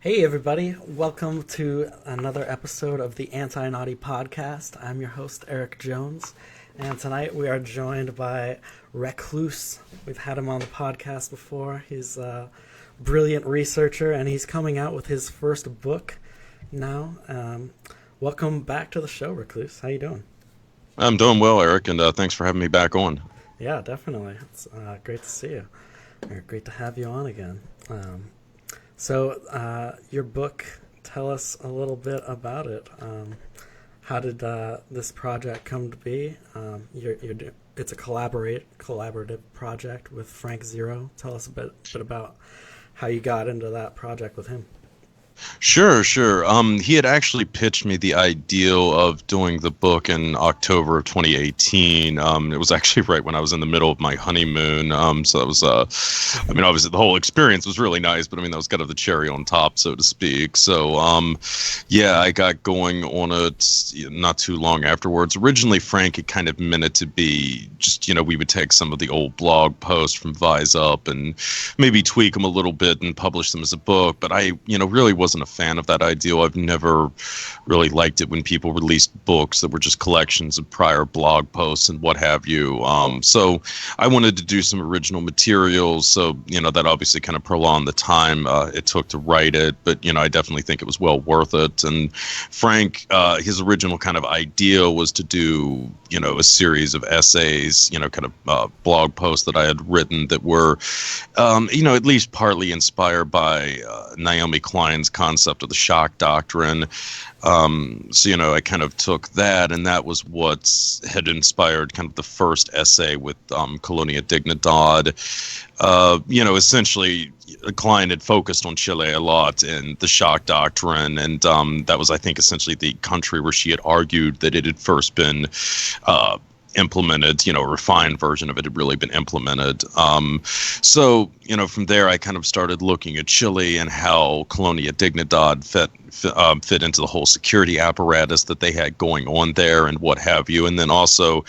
Hey, everybody. Welcome to another episode of the Anti-Naughty Podcast. I'm your host, Eric Jones, and tonight we are joined by Recluse. We've had him on the podcast before. He's a brilliant researcher, and he's coming out with his first book now. Welcome back to the show, Recluse. How you doing? I'm doing well, Eric, and thanks for having me back on. Yeah, definitely. It's great to see you. Or great to have you on again. Your book, tell us a little bit about it. How did this project come to be? It's a collaborative project with Frank Zero. Tell us a bit about how you got into that project with him. Sure. He had actually pitched me the idea of doing the book in October of 2018. It was actually right when I was in the middle of my honeymoon. So that was, obviously the whole experience was really nice, but that was kind of the cherry on top, so to speak. So, yeah, I got going on it not too long afterwards. Originally, Frank had kind of meant it to be just, we would take some of the old blog posts from Vise Up and maybe tweak them a little bit and publish them as a book. But I, really wasn't a fan of that ideal. I've never really liked it when people released books that were just collections of prior blog posts and what have you. So I wanted to do some original materials. So, that obviously kind of prolonged the time it took to write it. But, I definitely think it was well worth it. And Frank, his original kind of idea was to do, a series of essays, kind of blog posts that I had written that were, at least partly inspired by Naomi Klein's concept of the shock doctrine. I kind of took that, and that was what had inspired kind of the first essay with Colonia Dignidad. Essentially, Klein had focused on Chile a lot and the shock doctrine, and that was, I think, essentially the country where she had argued that it had first been implemented, a refined version of it had really been implemented. From there I kind of started looking at Chile and how Colonia Dignidad fit into the whole security apparatus that they had going on there and what have you. And then also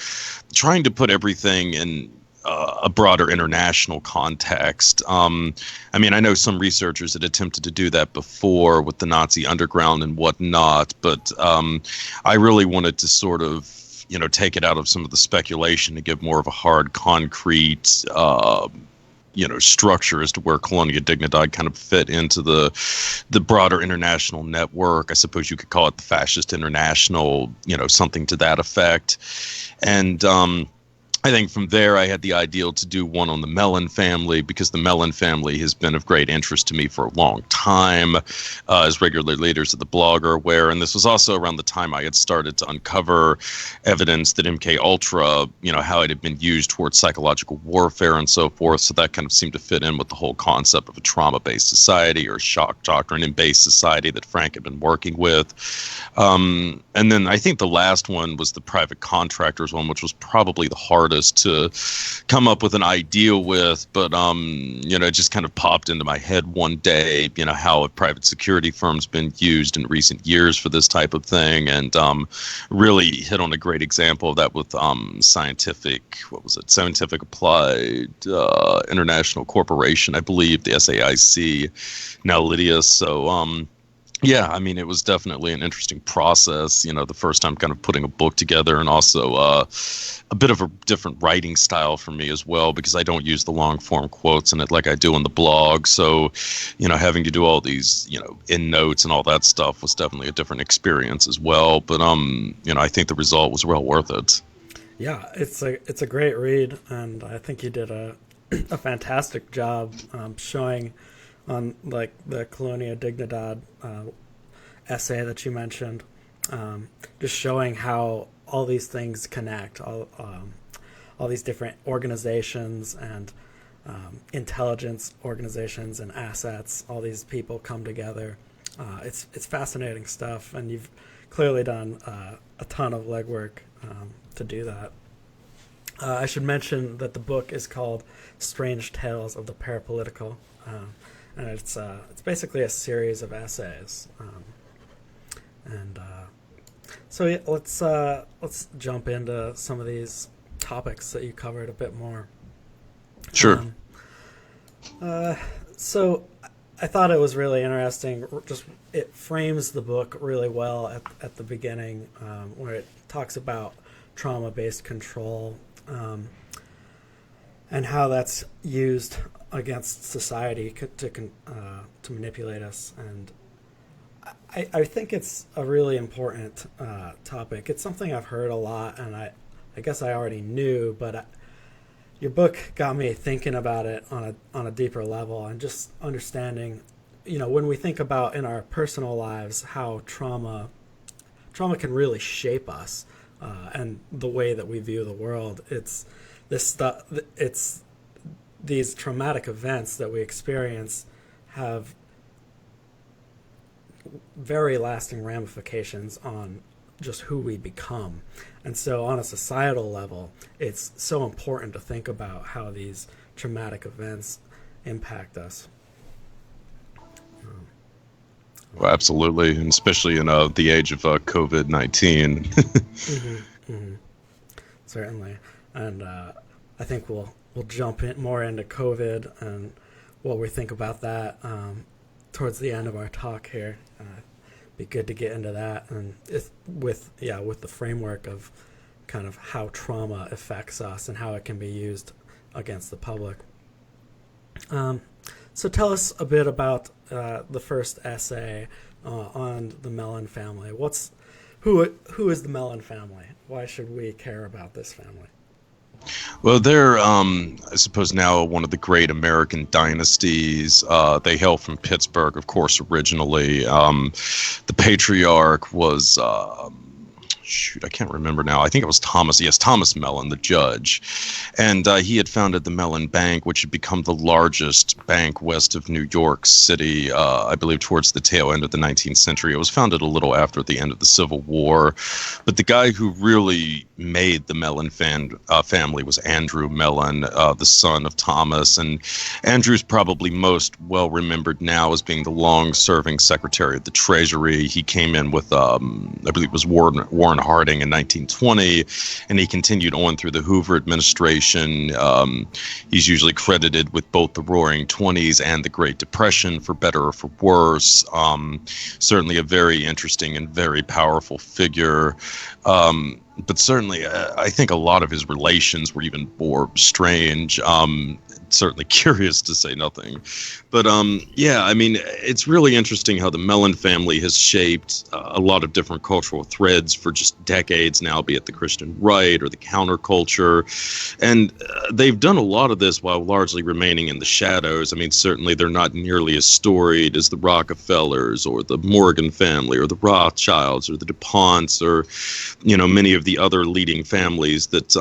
trying to put everything in a broader international context. I know some researchers had attempted to do that before with the Nazi underground and whatnot, but I really wanted to sort of take it out of some of the speculation to give more of a hard, concrete, structure as to where Colonia Dignidad kind of fit into the broader international network. I suppose you could call it the Fascist International, something to that effect. And I think from there I had the ideal to do one on the Mellon family, because the Mellon family has been of great interest to me for a long time, as regular readers of the blog are aware. And this was also around the time I had started to uncover evidence that MK Ultra, how it had been used towards psychological warfare and so forth. So that kind of seemed to fit in with the whole concept of a trauma-based society or shock doctrine-based society that Frank had been working with. And then I think the last one was the private contractors one, which was probably the hardest to come up with an idea with, but it just kind of popped into my head one day, how a private security firm's been used in recent years for this type of thing, and really hit on a great example of that with Scientific Applied International Corporation, I believe, the SAIC, now Lydia. So yeah, it was definitely an interesting process, the first time kind of putting a book together, and also a bit of a different writing style for me as well, because I don't use the long form quotes in it like I do in the blog. So, having to do all these, end notes and all that stuff was definitely a different experience as well. But, I think the result was well worth it. Yeah, it's a great read, and I think you did a fantastic job showing on like the Colonia Dignidad essay that you mentioned, just showing how all these things connect, all these different organizations and intelligence organizations and assets. All these people come together. It's fascinating stuff, and you've clearly done a ton of legwork to do that. I should mention that the book is called Strange Tales of the Parapolitical. And it's basically a series of essays, so yeah, let's jump into some of these topics that you covered a bit more. Sure. So I thought it was really interesting. Just it frames the book really well at the beginning, where it talks about trauma-based control, and how that's used against society to manipulate us. And I think it's a really important topic. It's something I've heard a lot, and I guess I already knew, but your book got me thinking about it on a deeper level, and just understanding, when we think about in our personal lives how trauma can really shape us, and the way that we view the world. It's this stuff. It's these traumatic events that we experience have very lasting ramifications on just who we become. And so on a societal level, it's so important to think about how these traumatic events impact us. Well, absolutely, and especially in the age of COVID-19. Mm-hmm, mm-hmm. Certainly. And I think we'll jump in more into COVID and what we think about that towards the end of our talk here. Be good to get into that, and with the framework of kind of how trauma affects us and how it can be used against the public. So tell us a bit about the first essay on the Mellon family. Who is the Mellon family? Why should we care about this family? Well, they're, I suppose, now one of the great American dynasties. They hail from Pittsburgh, of course, originally. The patriarch was, I can't remember now. I think it was Thomas. Yes, Thomas Mellon, the judge. And he had founded the Mellon Bank, which had become the largest bank west of New York City, I believe towards the tail end of the 19th century. It was founded a little after the end of the Civil War. But the guy who really made the Mellon family was Andrew Mellon, the son of Thomas. And Andrew's probably most well remembered now as being the long-serving Secretary of the Treasury. He came in with, I believe it was Warren Harding in 1920, and he continued on through the Hoover administration. He's usually credited with both the Roaring Twenties and the Great Depression, for better or for worse. Certainly a very interesting and very powerful figure. But certainly, I think a lot of his relations were even more strange. Certainly curious, to say nothing. But yeah, I mean, it's really interesting how the Mellon family has shaped a lot of different cultural threads for just decades now, be it the Christian right or the counterculture. And they've done a lot of this while largely remaining in the shadows. I mean, certainly they're not nearly as storied as the Rockefellers or the Morgan family or the Rothschilds or the DuPonts or, many of the other leading families that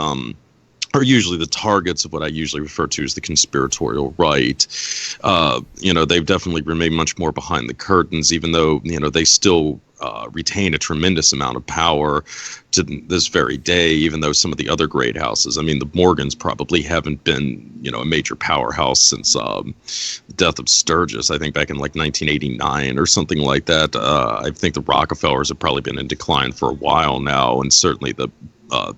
are usually the targets of what I usually refer to as the conspiratorial right. They've definitely remained much more behind the curtains, even though, they still retain a tremendous amount of power to this very day, even though some of the other great houses, I mean, the Morgans probably haven't been, a major powerhouse since the death of Sturgis, I think back in like 1989 or something like that. I think the Rockefellers have probably been in decline for a while now, and certainly the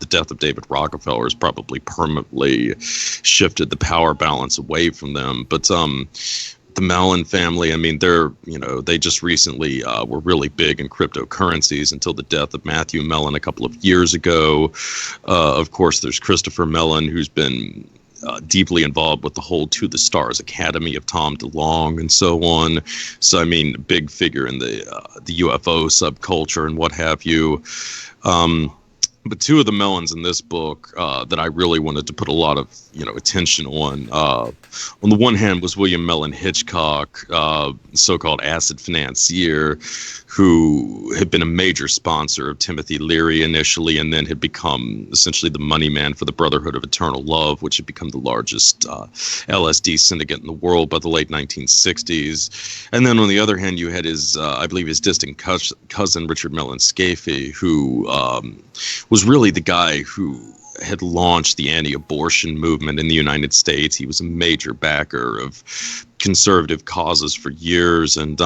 death of David Rockefeller has probably permanently shifted the power balance away from them. But the Mellon family, I mean, they just recently were really big in cryptocurrencies until the death of Matthew Mellon a couple of years ago. Of course, there's Christopher Mellon, who's been deeply involved with the whole To the Stars Academy of Tom DeLonge and so on. So, I mean, big figure in the UFO subculture and what have you. But two of the Mellons in this book that I really wanted to put a lot of attention on the one hand was William Mellon Hitchcock, so-called acid financier, who had been a major sponsor of Timothy Leary initially, and then had become essentially the money man for the Brotherhood of Eternal Love, which had become the largest LSD syndicate in the world by the late 1960s. And then on the other hand, you had his, I believe, his distant cousin Richard Mellon Scaife, who was really the guy who had launched the anti-abortion movement in the United States. He was a major backer of conservative causes for years, and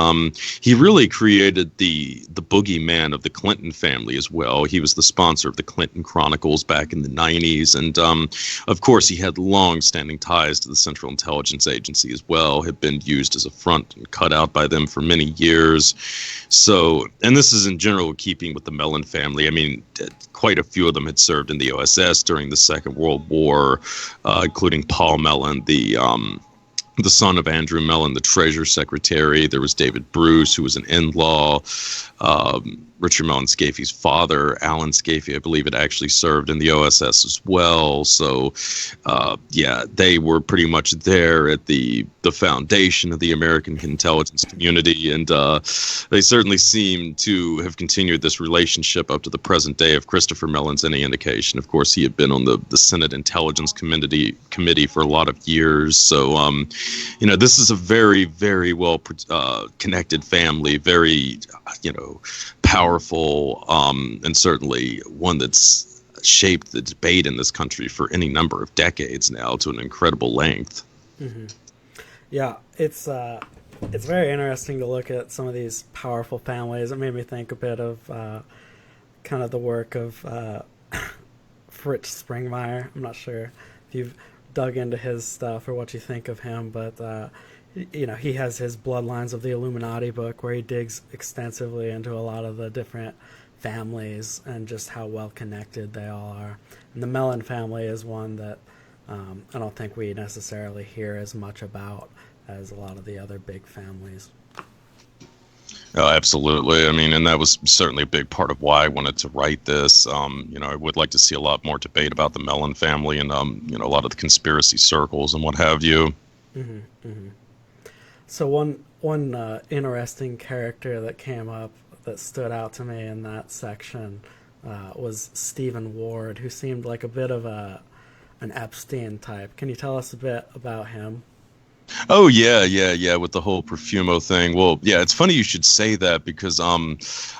he really created the boogeyman of the Clinton family as well. He was the sponsor of the Clinton Chronicles back in the 90s, and of course he had long-standing ties to the Central Intelligence Agency as well, had been used as a front and cut out by them for many years. So, and this is in general keeping with the Mellon family. I mean, quite a few of them had served in the OSS during the Second World War, including Paul Mellon, the son of Andrew Mellon, the Treasury Secretary. There was David Bruce, who was an in-law. Richard Mellon Scafe's father, Alan Scafe, I believe, had actually served in the OSS as well. So, yeah, they were pretty much there at the foundation of the American intelligence community, and they certainly seem to have continued this relationship up to the present day. If Christopher Mellon's any indication, of course, he had been on the Senate Intelligence Committee for a lot of years. So, you know, this is a very, very well connected family, very, you know, powerful, and certainly one that's shaped the debate in this country for any number of decades now to an incredible length. Mm-hmm. Yeah, it's very interesting to look at some of these powerful families. It made me think a bit of kind of the work of Fritz Springmeier. I'm not sure if you've dug into his stuff or what you think of him, but you know, he has his Bloodlines of the Illuminati book where he digs extensively into a lot of the different families and just how well connected they all are. And the Mellon family is one that I don't think we necessarily hear as much about as a lot of the other big families. Oh, absolutely. I mean, and that was certainly a big part of why I wanted to write this. You know, I would like to see a lot more debate about the Mellon family and, you know, a lot of the conspiracy circles and what have you. Mm-hmm, mm-hmm. So one interesting character that came up that stood out to me in that section was Stephen Ward, who seemed like a bit of an Epstein type. Can you tell us a bit about him? Oh yeah, with the whole Profumo thing. Well, yeah, it's funny you should say that because I'm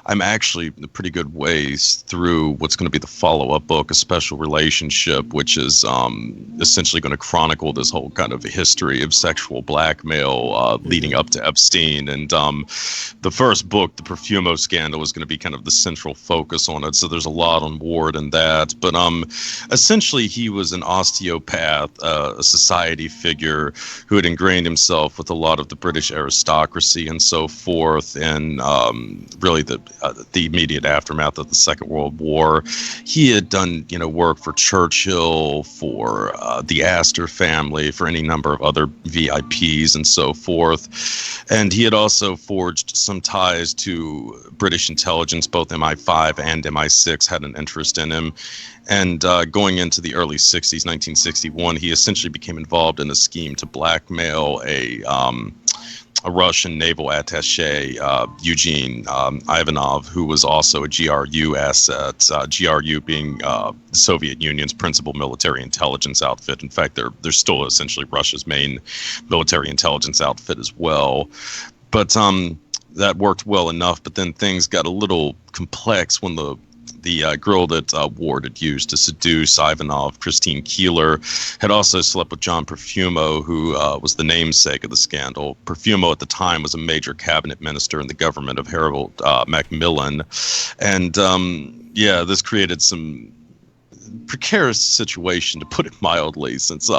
actually a pretty good ways through what's going to be the follow-up book, A Special Relationship, which is essentially going to chronicle this whole kind of history of sexual blackmail leading up to Epstein. And the first book, The Profumo Scandal, is going to be kind of the central focus on it. So there's a lot on Ward in that. But essentially, he was an osteopath, a society figure who had ingrained himself with a lot of the British aristocracy and so forth, and really the immediate aftermath of the Second World War. He had done, you know, work for Churchill, for the Astor family, for any number of other VIPs and so forth, and he had also forged some ties to British intelligence. Both MI5 and MI6 had an interest in him. And going into the early 60s, 1961, he essentially became involved in a scheme to blackmail a Russian naval attaché, Eugene Ivanov, who was also a GRU asset, GRU being the Soviet Union's principal military intelligence outfit. In fact, they're still essentially Russia's main military intelligence outfit as well. But that worked well enough, but then things got a little complex when the girl that Ward had used to seduce Ivanov, Christine Keeler, had also slept with John Profumo, who was the namesake of the scandal. Profumo at the time was a major cabinet minister in the government of Harold Macmillan. And yeah, this created some precarious situation, to put it mildly, since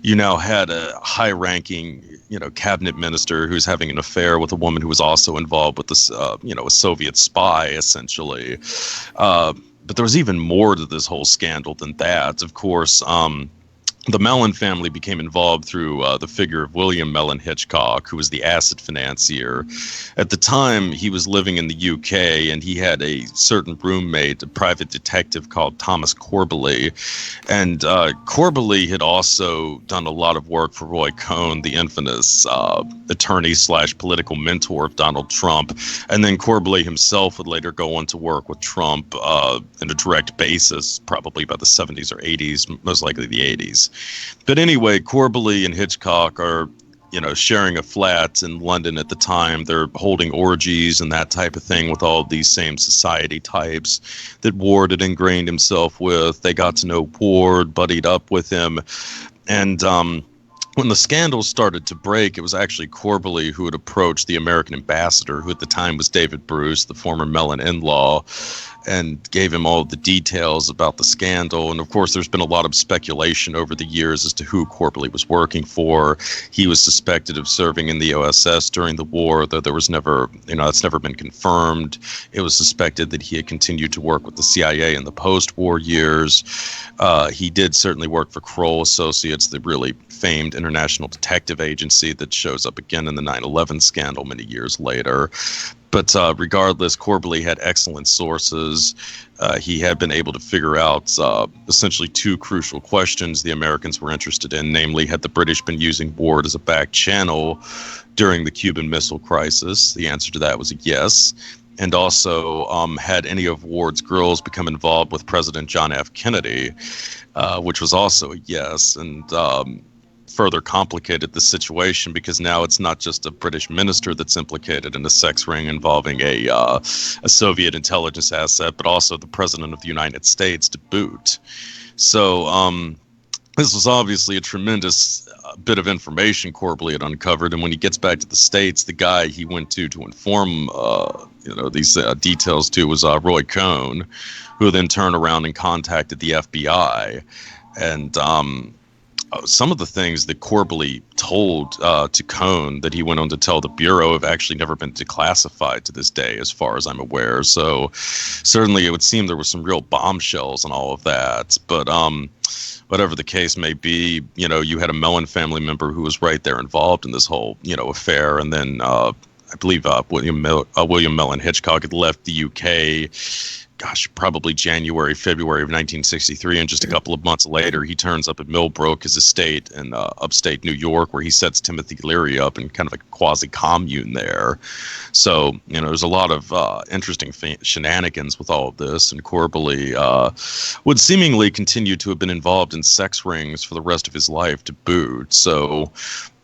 you now had a high-ranking, you know, cabinet minister who's having an affair with a woman who was also involved with this, you know, a Soviet spy, essentially. But there was even more to this whole scandal than that. Of course, the Mellon family became involved through the figure of William Mellon Hitchcock, who was the asset financier. At the time, he was living in the UK, and he had a certain roommate, a private detective called Thomas Corbally. And Corbally had also done a lot of work for Roy Cohn, the infamous attorney/political mentor of Donald Trump. And then Corbally himself would later go on to work with Trump in a direct basis, probably by the 70s or 80s, most likely the 80s. But anyway, Corbally and Hitchcock are, you know, sharing a flat in London at the time. They're holding orgies and that type of thing with all of these same society types that Ward had ingrained himself with. They got to know Ward, buddied up with him, and when the scandal started to break, it was actually Corbally who had approached the American ambassador, who at the time was David Bruce, the former Mellon in-law, and gave him all the details about the scandal. And of course, there's been a lot of speculation over the years as to who Corbally was working for. He was suspected of serving in the OSS during the war, though there was never, that's never been confirmed. It was suspected that he had continued to work with the CIA in the post-war years. He did certainly work for Kroll Associates, the really famed international detective agency that shows up again in the 9/11 scandal many years later. But regardless, Corbally had excellent sources. He had been able to figure out essentially two crucial questions the Americans were interested in, namely, had the British been using Ward as a back channel during the Cuban Missile Crisis? The answer to that was a yes. And also, had any of Ward's girls become involved with President John F. Kennedy, which was also a yes. And further complicated the situation because now it's not just a British minister that's implicated in a sex ring involving a Soviet intelligence asset, but also the president of the United States to boot. So this was obviously a tremendous bit of information Corbally had uncovered, and when he gets back to the States, the guy he went to inform these details to was Roy Cohn, who then turned around and contacted the FBI. And some of the things that Corbally told to Cohn that he went on to tell the Bureau have actually never been declassified to this day, as far as I'm aware. So certainly it would seem there were some real bombshells and all of that. But whatever the case may be, you had a Mellon family member who was right there involved in this whole, affair. And then I believe William Mellon Hitchcock had left the UK, probably January, February of 1963, and just a couple of months later, he turns up at Millbrook, his estate in upstate New York, where he sets Timothy Leary up in kind of a quasi-commune there. So, there's a lot of interesting shenanigans with all of this, and Corbally would seemingly continue to have been involved in sex rings for the rest of his life to boot. So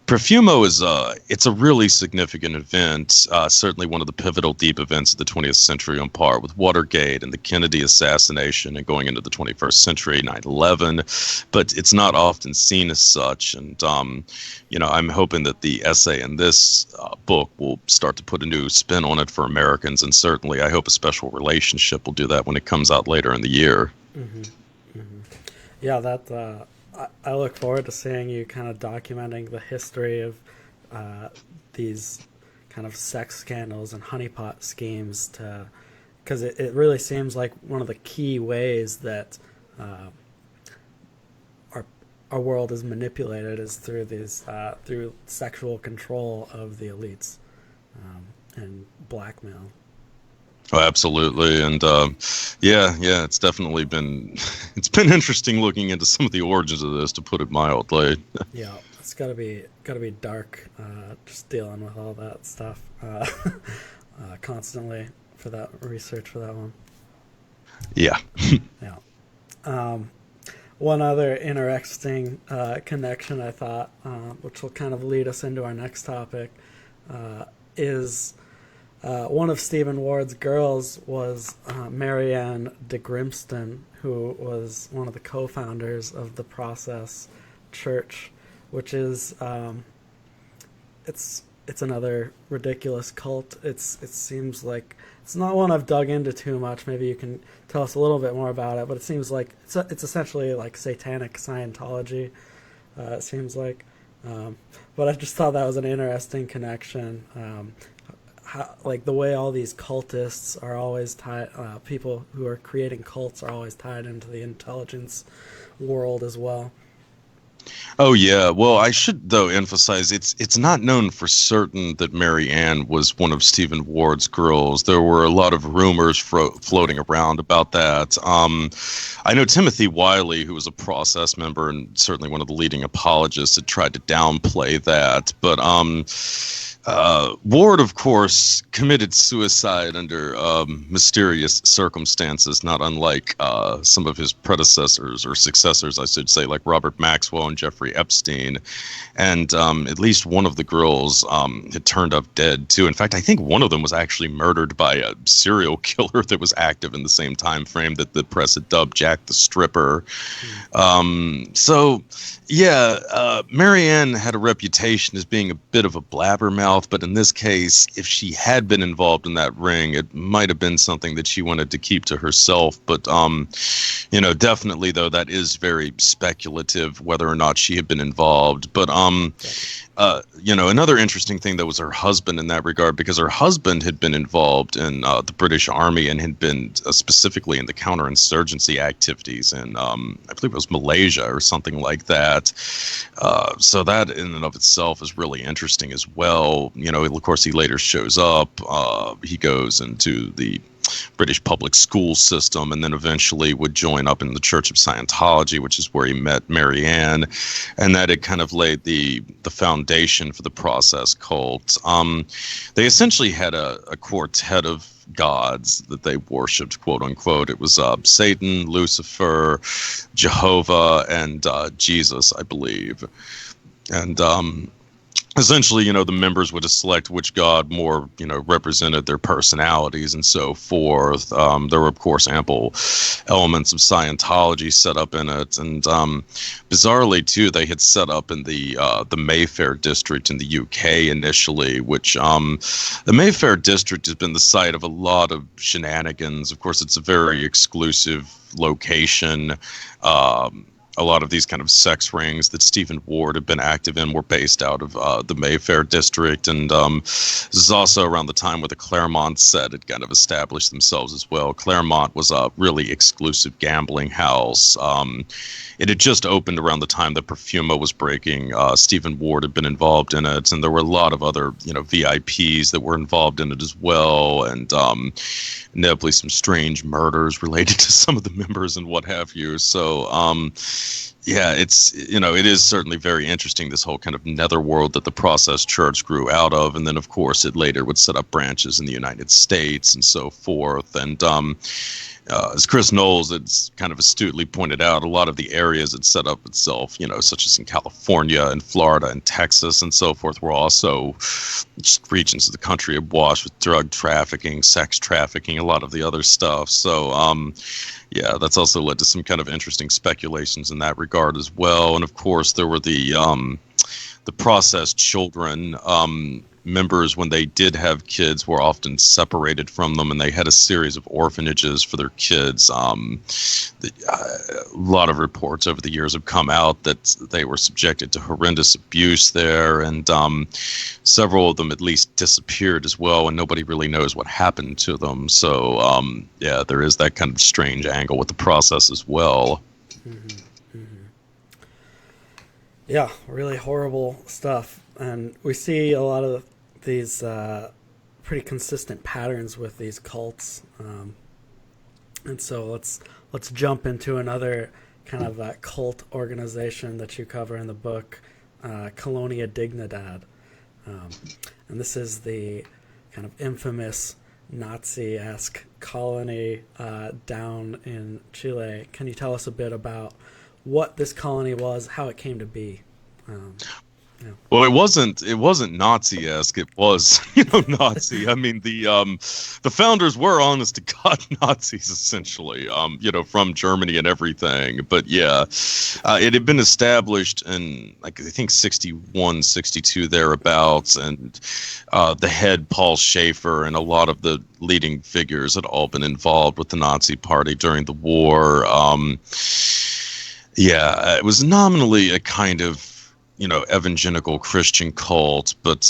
Profumo is it's a really significant event, certainly one of the pivotal deep events of the 20th century on par with Watergate and the Kennedy assassination and going into the 21st century, 9/11, but it's not often seen as such. And, I'm hoping that the essay in this book will start to put a new spin on it for Americans, and certainly I hope a special relationship will do that when it comes out later in the year. Mm-hmm. Mm-hmm. Yeah, that... I look forward to seeing you kind of documenting the history of these kind of sex scandals and honeypot schemes, because it really seems like one of the key ways that our world is manipulated is through these through sexual control of the elites and blackmail. Oh, absolutely. And it's definitely been interesting looking into some of the origins of this, to put it mildly. Yeah, it's gotta be dark, just dealing with all that stuff constantly for that research for that one. Yeah. Yeah. One other interesting connection I thought, which will kind of lead us into our next topic, is one of Stephen Ward's girls was Marianne de Grimston, who was one of the co-founders of the Process Church, which is it's another ridiculous cult. It seems like it's not one I've dug into too much. Maybe you can tell us a little bit more about it. But it seems like it's essentially like satanic Scientology. It seems like, but I just thought that was an interesting connection. Like the way all these cultists are always tied, people who are creating cults are always tied into the intelligence world as well. Oh yeah. Well, I should though emphasize it's not known for certain that Mary Ann was one of Stephen Ward's girls. There were a lot of rumors floating around about that. I know Timothy Wiley, who was a Process member and certainly one of the leading apologists, had tried to downplay that, but Ward, of course, committed suicide under mysterious circumstances, not unlike some of his predecessors or successors, I should say, like Robert Maxwell and Jeffrey Epstein. And at least one of the girls had turned up dead, too. In fact, I think one of them was actually murdered by a serial killer that was active in the same time frame that the press had dubbed Jack the Stripper. So, yeah, Marianne had a reputation as being a bit of a blabbermouth, but in this case, if she had been involved in that ring, it might have been something that she wanted to keep to herself. But, definitely, though, that is very speculative whether or not she had been involved. But, another interesting thing, though, was her husband in that regard, because her husband had been involved in the British Army and had been specifically in the counterinsurgency activities in, I believe it was Malaysia or something like that. So that in and of itself is really interesting as well. Of course, he later shows up. He goes into the British public school system, and then eventually would join up in the Church of Scientology, which is where he met Marianne, and that had kind of laid the foundation for the process cult. They essentially had a quartet of gods that they worshipped, quote unquote. It was Satan, Lucifer, Jehovah, and Jesus, I believe. And essentially, the members would select which god more, represented their personalities and so forth. There were, of course, ample elements of Scientology set up in it. And bizarrely, too, they had set up in the Mayfair district in the UK initially, which the Mayfair district has been the site of a lot of shenanigans. Of course, it's a very exclusive location. A lot of these kind of sex rings that Stephen Ward had been active in were based out of the Mayfair district. And this is also around the time where the Claremont set had kind of established themselves as well. Claremont was a really exclusive gambling house. It had just opened around the time that Perfuma was breaking. Stephen Ward had been involved in it, and there were a lot of other, VIPs that were involved in it as well. And inevitably some strange murders related to some of the members and what have you. So, yeah, it's, it is certainly very interesting, this whole kind of netherworld that the Process Church grew out of. And then, of course, it later would set up branches in the United States and so forth. And as Chris Knowles has kind of astutely pointed out, a lot of the areas it set up itself, such as in California and Florida and Texas and so forth, were also just regions of the country awash with drug trafficking, sex trafficking, a lot of the other stuff. So, yeah, that's also led to some kind of interesting speculations in that regard as well. And of course, there were the processed children. Members, when they did have kids, were often separated from them, and they had a series of orphanages for their kids. A lot of reports over the years have come out that they were subjected to horrendous abuse there, and several of them at least disappeared as well, and nobody really knows what happened to them. So, yeah, there is that kind of strange angle with the process as well. Mm-hmm. Mm-hmm. Yeah, really horrible stuff. And we see a lot of these pretty consistent patterns with these cults. And so let's jump into another kind of cult organization that you cover in the book, Colonia Dignidad. And this is the kind of infamous Nazi-esque colony down in Chile. Can you tell us a bit about what this colony was, how it came to be? Yeah. Well, it wasn't Nazi-esque. It was, Nazi. I mean, the founders were honest to God Nazis, essentially, from Germany and everything. But yeah, it had been established in, I think 61, 62 thereabouts. And the head, Paul Schaefer, and a lot of the leading figures had all been involved with the Nazi Party during the war. Yeah, it was nominally a kind of, evangelical Christian cult, but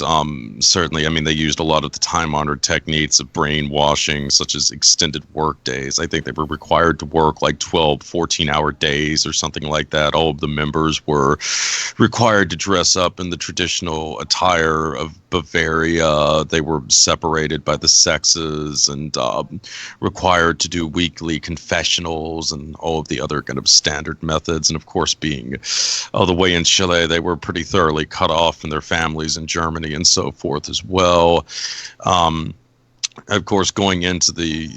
certainly, I mean, they used a lot of the time-honored techniques of brainwashing, such as extended work days. I think they were required to work like 12, 14-hour days or something like that. All of the members were required to dress up in the traditional attire of Bavaria. They were separated by the sexes and required to do weekly confessionals and all of the other kind of standard methods. And of course, being all the way in Chile, they were pretty thoroughly cut off from their families in Germany and so forth as well. Of course, going into the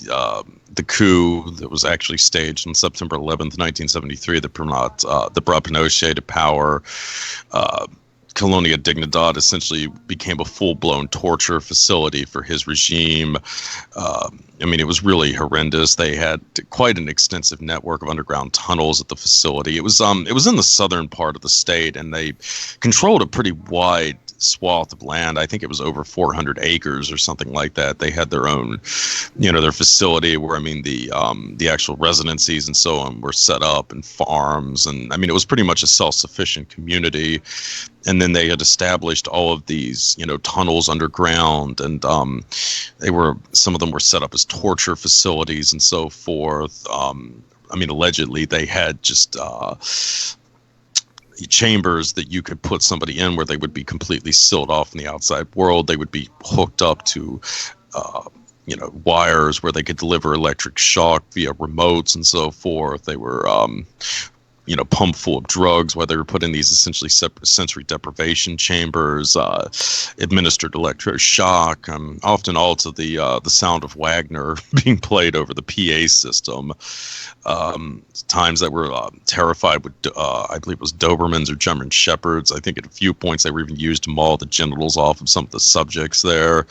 coup that was actually staged on September 11th, 1973, that brought Pinochet to power, uh, Colonia Dignidad essentially became a full-blown torture facility for his regime. I mean, it was really horrendous. They had quite an extensive network of underground tunnels at the facility. It was in the southern part of the state, and they controlled a pretty wide swath of land. I think it was over 400 acres or something like that. They had their own, their facility where, I mean, the actual residencies and so on were set up, and farms, and I mean, it was pretty much a self-sufficient community. And then they had established all of these, tunnels underground, and some of them were set up as torture facilities and so forth. I mean, allegedly they had just chambers that you could put somebody in where they would be completely sealed off from the outside world. They would be hooked up to wires where they could deliver electric shock via remotes and so forth. They were pumped full of drugs while they were put in these essentially separate sensory deprivation chambers, administered electroshock, often all to the sound of Wagner being played over the PA system. Times that were terrified with, I believe it was Dobermans or German Shepherds. I think at a few points they were even used to maul the genitals off of some of the subjects there.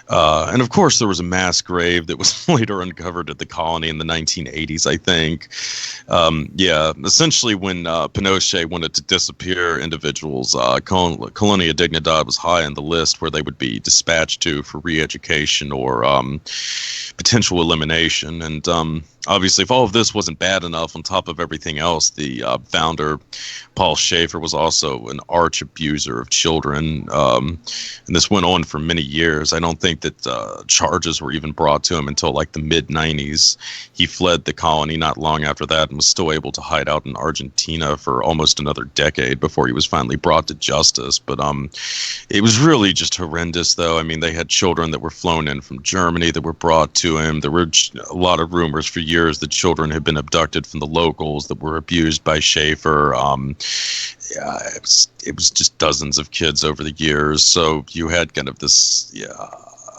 And of course, there was a mass grave that was later uncovered at the colony in the 1980s, I think. Essentially, when Pinochet wanted to disappear individuals, Colonia Dignidad was high on the list where they would be dispatched to for re-education or potential elimination. And obviously, if all of this wasn't bad enough, on top of everything else, the founder, Paul Schaefer, was also an arch abuser of children. And this went on for many years. I don't think that charges were even brought to him until like the mid-90s. He fled the colony not long after that and was still able to hide out in Argentina for almost another decade before he was finally brought to justice. But it was really just horrendous, though. I mean, they had children that were flown in from Germany that were brought to him. There were a lot of rumors for years that children had been abducted from the locals that were abused by Schaefer. It was just dozens of kids over the years. So you had kind of this,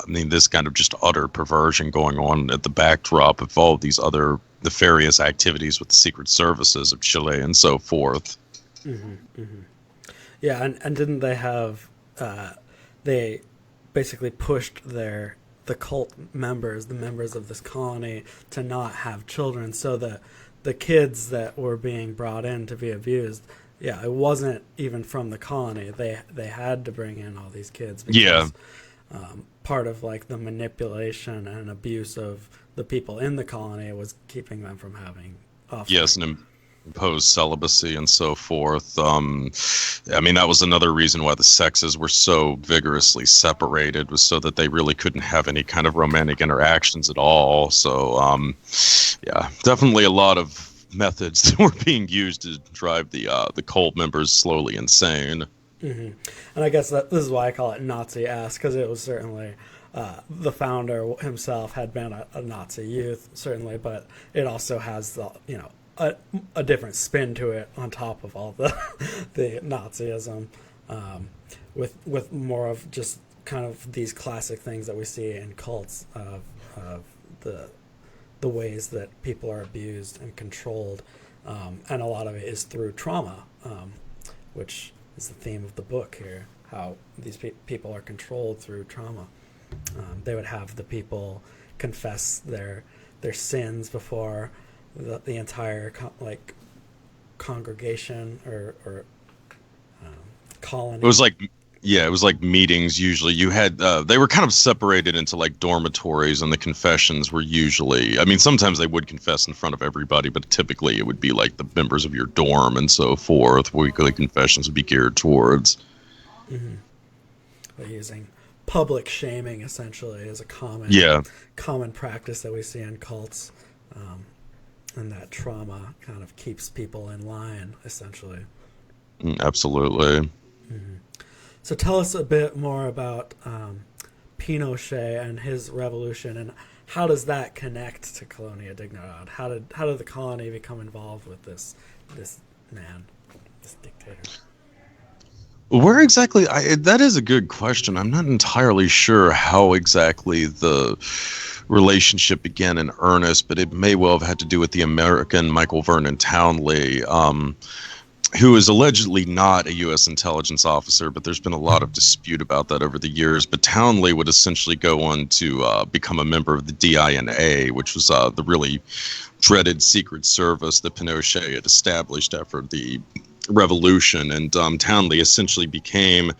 this kind of just utter perversion going on at the backdrop of all of these other nefarious activities with the secret services of Chile and so forth. Mm-hmm, mm-hmm. Yeah, and didn't they have, they basically pushed the cult members, the members of this colony, to not have children, so the kids that were being brought in to be abused, it wasn't even from the colony. They had to bring in all these kids because part of like the manipulation and abuse of the people in the colony was keeping them from having offspring. Yes, and imposed celibacy and so forth. I mean, that was another reason why the sexes were so vigorously separated, was so that they really couldn't have any kind of romantic interactions at all. So, definitely a lot of methods that were being used to drive the cult members slowly insane. Mm-hmm. And I guess this is why I call it Nazi-esque, because it was certainly the founder himself had been a Nazi youth, certainly, but it also has a different spin to it on top of all the Nazism, with more of just kind of these classic things that we see in cults of the ways that people are abused and controlled, and a lot of it is through trauma, which is the theme of the book here, how these people are controlled through trauma. They would have the people confess their sins before the entire congregation or colony. It was like meetings. Usually you had they were kind of separated into like dormitories, and the confessions were usually, I mean, sometimes they would confess in front of everybody, but typically it would be like the members of your dorm and so forth. Weekly confessions would be geared towards. Mm-hmm. Using public shaming essentially is a common practice that we see in cults, and that trauma kind of keeps people in line essentially. Absolutely. Mm-hmm. So tell us a bit more about Pinochet and his revolution, and how does that connect to Colonia Dignidad? How did the colony become involved with this man, this dictator? Where exactly? That is a good question. I'm not entirely sure how exactly the relationship began in earnest, but it may well have had to do with the American Michael Vernon Townley, who is allegedly not a U.S. intelligence officer, but there's been a lot of dispute about that over the years. But Townley would essentially go on to become a member of the DINA, which was the really dreaded secret service that Pinochet had established after the revolution. And Townley essentially became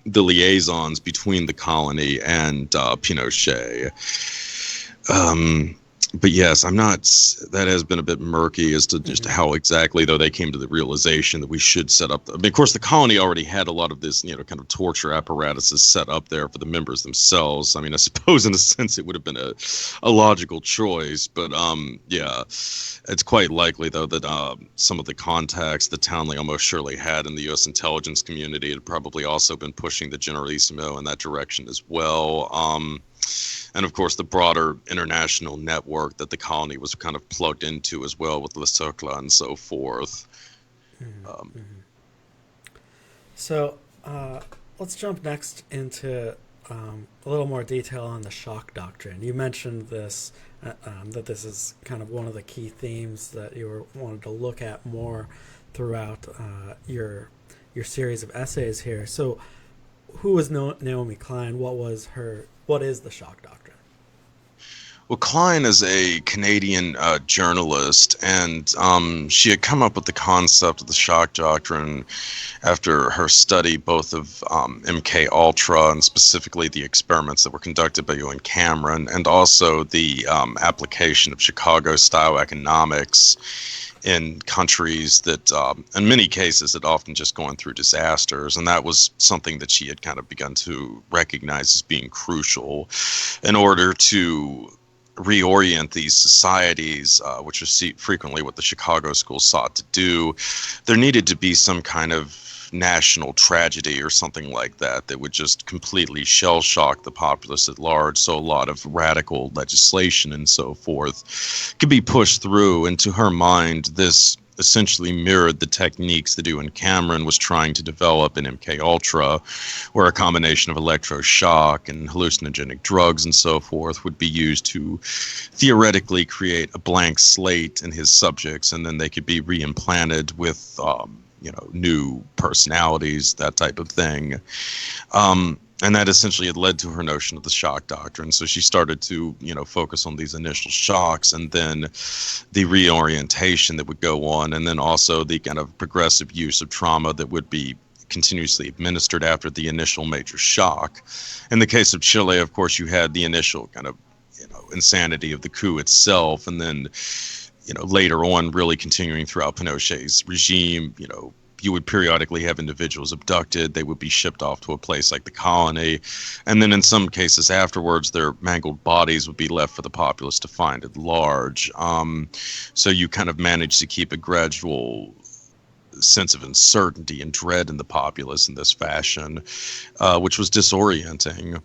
the liaisons between the colony and Pinochet. Um, but yes, I'm not. That has been a bit murky as to just Hmm. how exactly, though, they came to the realization that we should set up. I mean, of course, the colony already had a lot of this, kind of torture apparatuses set up there for the members themselves. I mean, I suppose in a sense it would have been a logical choice, but yeah, it's quite likely though that some of the contacts that Townley almost surely had in the U.S. intelligence community had probably also been pushing the Generalissimo in that direction as well. And of course the broader international network that the colony was kind of plugged into as well with Le Cercle and so forth. Um, So let's jump next into a little more detail on the shock doctrine. You mentioned this that this is kind of one of the key themes that you wanted to look at more throughout your series of essays here. So, who was Naomi Klein? What is the shock doctrine? Well, Klein is a Canadian journalist, and she had come up with the concept of the shock doctrine after her study both of MK Ultra and specifically the experiments that were conducted by Ewan Cameron, and also the application of Chicago-style economics in countries that, in many cases, had often just gone through disasters. And that was something that she had kind of begun to recognize as being crucial in order to reorient these societies, which is frequently what the Chicago School sought to do. There needed to be some kind of national tragedy or something like that that would just completely shell shock the populace at large, so a lot of radical legislation and so forth could be pushed through. And to her mind, this essentially mirrored the techniques that Ewan Cameron was trying to develop in MK Ultra, where a combination of electroshock and hallucinogenic drugs and so forth would be used to theoretically create a blank slate in his subjects, and then they could be reimplanted with new personalities, that type of thing. And that essentially had led to her notion of the shock doctrine. So she started to, focus on these initial shocks and then the reorientation that would go on, and then also the kind of progressive use of trauma that would be continuously administered after the initial major shock. In the case of Chile, of course, you had the initial kind of, insanity of the coup itself, and then, later on, really continuing throughout Pinochet's regime, you would periodically have individuals abducted. They would be shipped off to a place like the colony. And then in some cases afterwards, their mangled bodies would be left for the populace to find at large. So you kind of managed to keep a gradual sense of uncertainty and dread in the populace in this fashion, which was disorienting.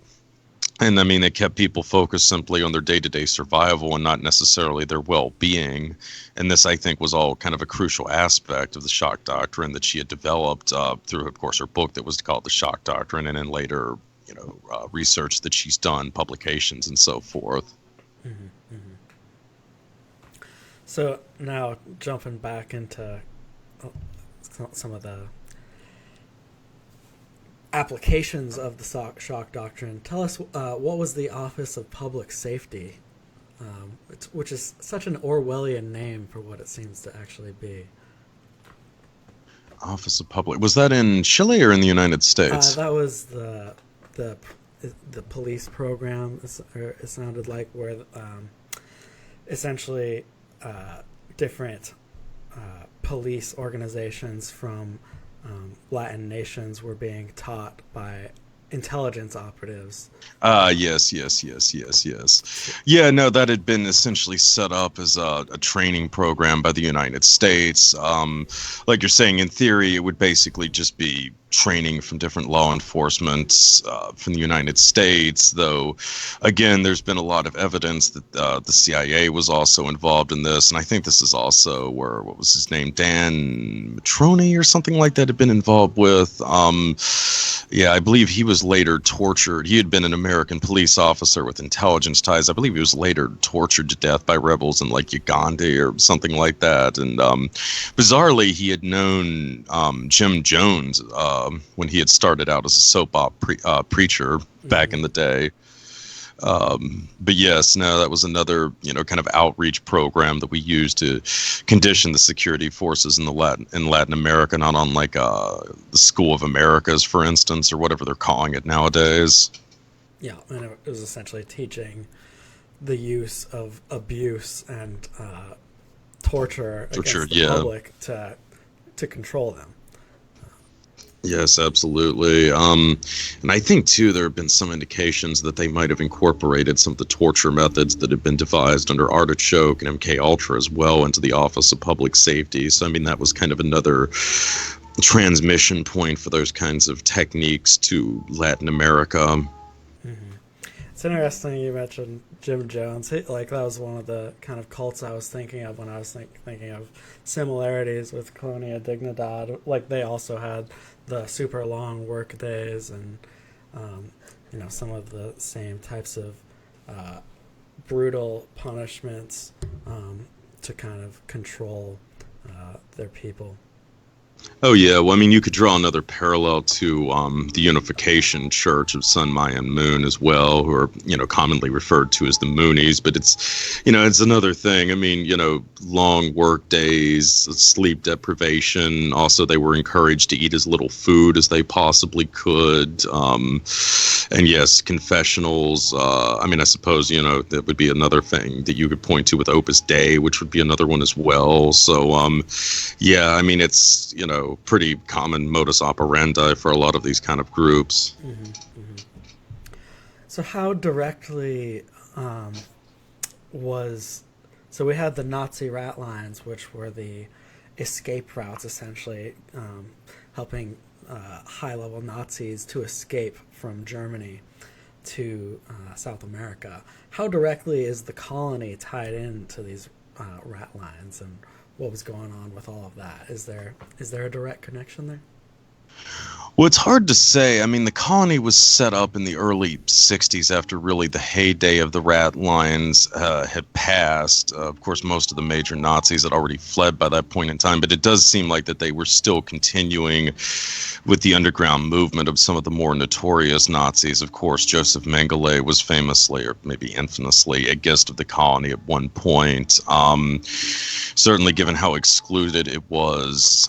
And I mean, it kept people focused simply on their day-to-day survival and not necessarily their well-being. And this, I think, was all kind of a crucial aspect of the shock doctrine that she had developed through, of course, her book that was called The Shock Doctrine, and then later, research that she's done, publications, and so forth. Mm-hmm, mm-hmm. So now jumping back into some of the applications of the shock doctrine, tell us what was the Office of Public Safety, which is such an Orwellian name for what it seems to actually be. Office of Public. Was that in Chile or in the United States? That was the the police program. It sounded like where essentially different police organizations from Latin nations were being taught by intelligence operatives. Yes. Yeah, no, that had been essentially set up as a training program by the United States. Like you're saying, in theory, it would basically just be training from different law enforcement from the United States, though, again, there's been a lot of evidence that the CIA was also involved in this, and I think this is also where, what was his name, Dan Matroni or something like that, had been involved with. Yeah, I believe he was later tortured. He had been an American police officer with intelligence ties. I believe he was later tortured to death by rebels in like Uganda or something like that. And bizarrely, he had known Jim Jones when he had started out as a soap opera preacher back in the day. But yes, no, that was another, kind of outreach program that we used to condition the security forces in Latin America, not unlike the School of Americas, for instance, or whatever they're calling it nowadays. Yeah, and it was essentially teaching the use of abuse and torture against the public to control them. Yes, absolutely. And I think, too, there have been some indications that they might have incorporated some of the torture methods that had been devised under Artichoke and MK Ultra as well into the Office of Public Safety. So, I mean, that was kind of another transmission point for those kinds of techniques to Latin America. Mm-hmm. It's interesting you mentioned Jim Jones. That was one of the kind of cults I was thinking of when I was thinking of similarities with Colonia Dignidad. Like, they also had the super long work days and some of the same types of brutal punishments to kind of control their people. Oh, yeah. Well, I mean, you could draw another parallel to the Unification Church of Sun, Mayan, Moon as well, who are, commonly referred to as the Moonies. But it's another thing. I mean, long work days, sleep deprivation. Also, they were encouraged to eat as little food as they possibly could. And yes, confessionals. I mean, I suppose, that would be another thing that you could point to with Opus Dei, which would be another one as well. So, yeah, I mean, it's, pretty common modus operandi for a lot of these kind of groups. Mm-hmm, mm-hmm. So how directly so we had the Nazi rat lines, which were the escape routes, essentially helping high-level Nazis to escape from Germany to South America. How directly is the colony tied into these rat lines, and what was going on with all of that? Is there a direct connection there? Well, it's hard to say. I mean, the colony was set up in the early 60s after really the heyday of the rat lines had passed. Of course, most of the major Nazis had already fled by that point in time, but it does seem like that they were still continuing with the underground movement of some of the more notorious Nazis. Of course, Joseph Mengele was famously, or maybe infamously, a guest of the colony at one point. Certainly, given how excluded it was,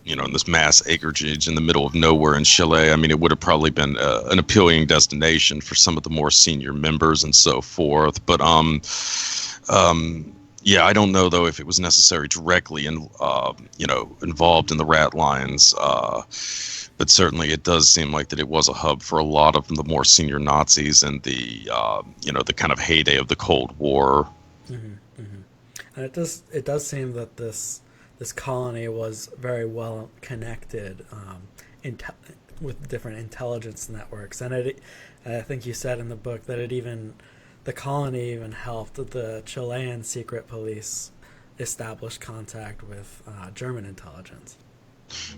in this mass acreage in the middle of nowhere in Chile, I mean, it would have probably been an appealing destination for some of the more senior members and so forth. But yeah, I don't know though if it was necessarily directly involved in the rat lines. But certainly, it does seem like that it was a hub for a lot of the more senior Nazis and the the kind of heyday of the Cold War. Mm-hmm, mm-hmm. And it does seem that this colony was very well connected with different intelligence networks, and I think you said in the book that the colony even helped the Chilean secret police establish contact with German intelligence.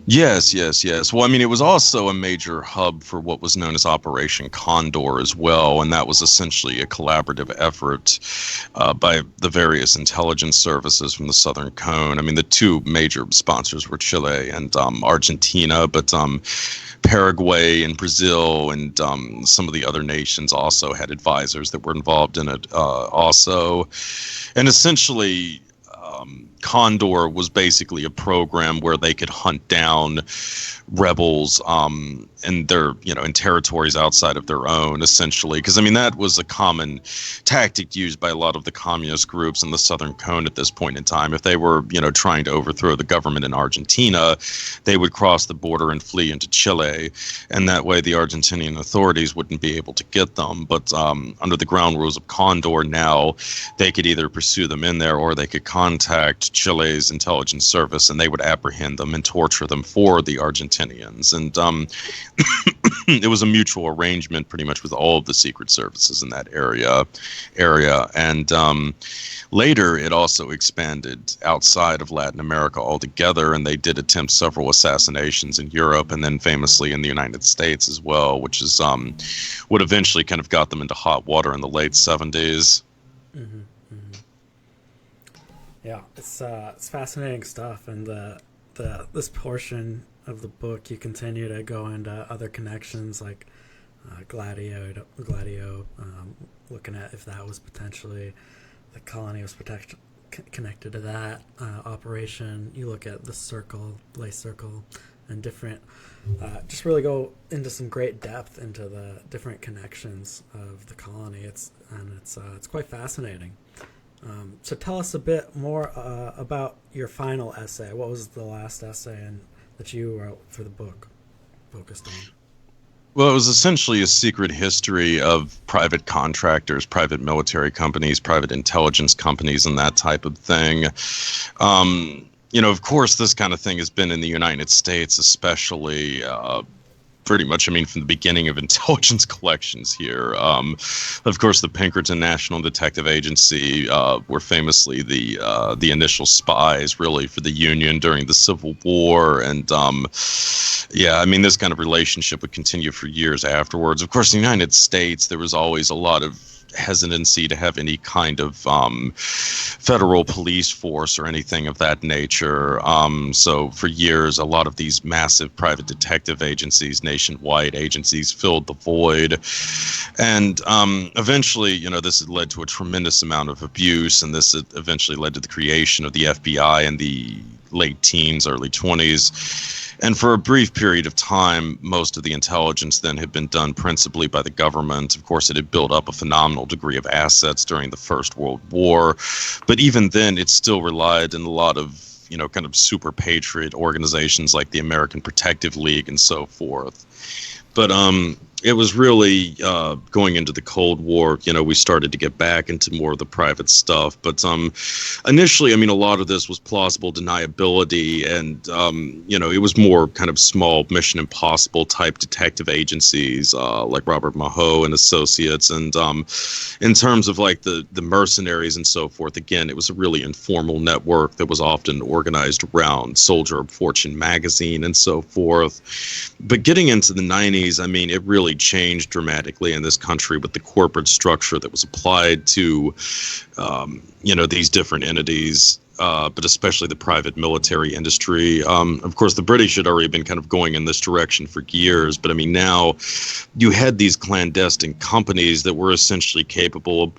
Yes. Well, I mean, it was also a major hub for what was known as Operation Condor as well, and that was essentially a collaborative effort by the various intelligence services from the Southern Cone. I mean, the two major sponsors were Chile and Argentina, but Paraguay and Brazil and some of the other nations also had advisors that were involved in it also. And essentially, Condor was basically a program where they could hunt down rebels in their, in territories outside of their own, essentially. Because, I mean, that was a common tactic used by a lot of the communist groups in the Southern Cone at this point in time. If they were, trying to overthrow the government in Argentina, they would cross the border and flee into Chile. And that way the Argentinian authorities wouldn't be able to get them. But under the ground rules of Condor now, they could either pursue them in there or they could contact Chile's intelligence service, and they would apprehend them and torture them for the Argentinians. And it was a mutual arrangement pretty much with all of the secret services in that area. And later it also expanded outside of Latin America altogether, and they did attempt several assassinations in Europe and then famously in the United States as well, which is what eventually kind of got them into hot water in the late 70s. Mm-hmm, mm-hmm. Yeah, it's fascinating stuff, and this portion of the book you continue to go into other connections like Gladio, looking at if that was potentially the colony was connected to that operation. You look at the lace circle, and different. Just really go into some great depth into the different connections of the colony. It's quite fascinating. So tell us a bit more about your final essay. What was the last essay that you wrote for the book focused on? Well, it was essentially a secret history of private contractors, private military companies, private intelligence companies, and that type of thing. Of course, this kind of thing has been in the United States, especially pretty much, from the beginning of intelligence collections here. Of course, the Pinkerton National Detective Agency were famously the initial spies, really, for the Union during the Civil War. And this kind of relationship would continue for years afterwards. Of course, in the United States, there was always a lot of hesitancy to have any kind of federal police force or anything of that nature. So for years, a lot of these massive private detective agencies, nationwide agencies, filled the void. And eventually, this had led to a tremendous amount of abuse, and this eventually led to the creation of the FBI in the late teens, early 20s. And for a brief period of time, most of the intelligence then had been done principally by the government. Of course, it had built up a phenomenal degree of assets during the First World War. But even then, it still relied on a lot of, kind of super patriot organizations like the American Protective League and so forth. But it was really going into the Cold War, we started to get back into more of the private stuff. But initially, a lot of this was plausible deniability, and, it was more kind of small Mission Impossible type detective agencies like Robert Maho and Associates. And in terms of like the mercenaries and so forth, again, it was a really informal network that was often organized around Soldier of Fortune magazine and so forth. But getting into the 90s, it really changed dramatically in this country with the corporate structure that was applied to, these different entities, but especially the private military industry. Of course, the British had already been kind of going in this direction for years, but now you had these clandestine companies that were essentially capable of,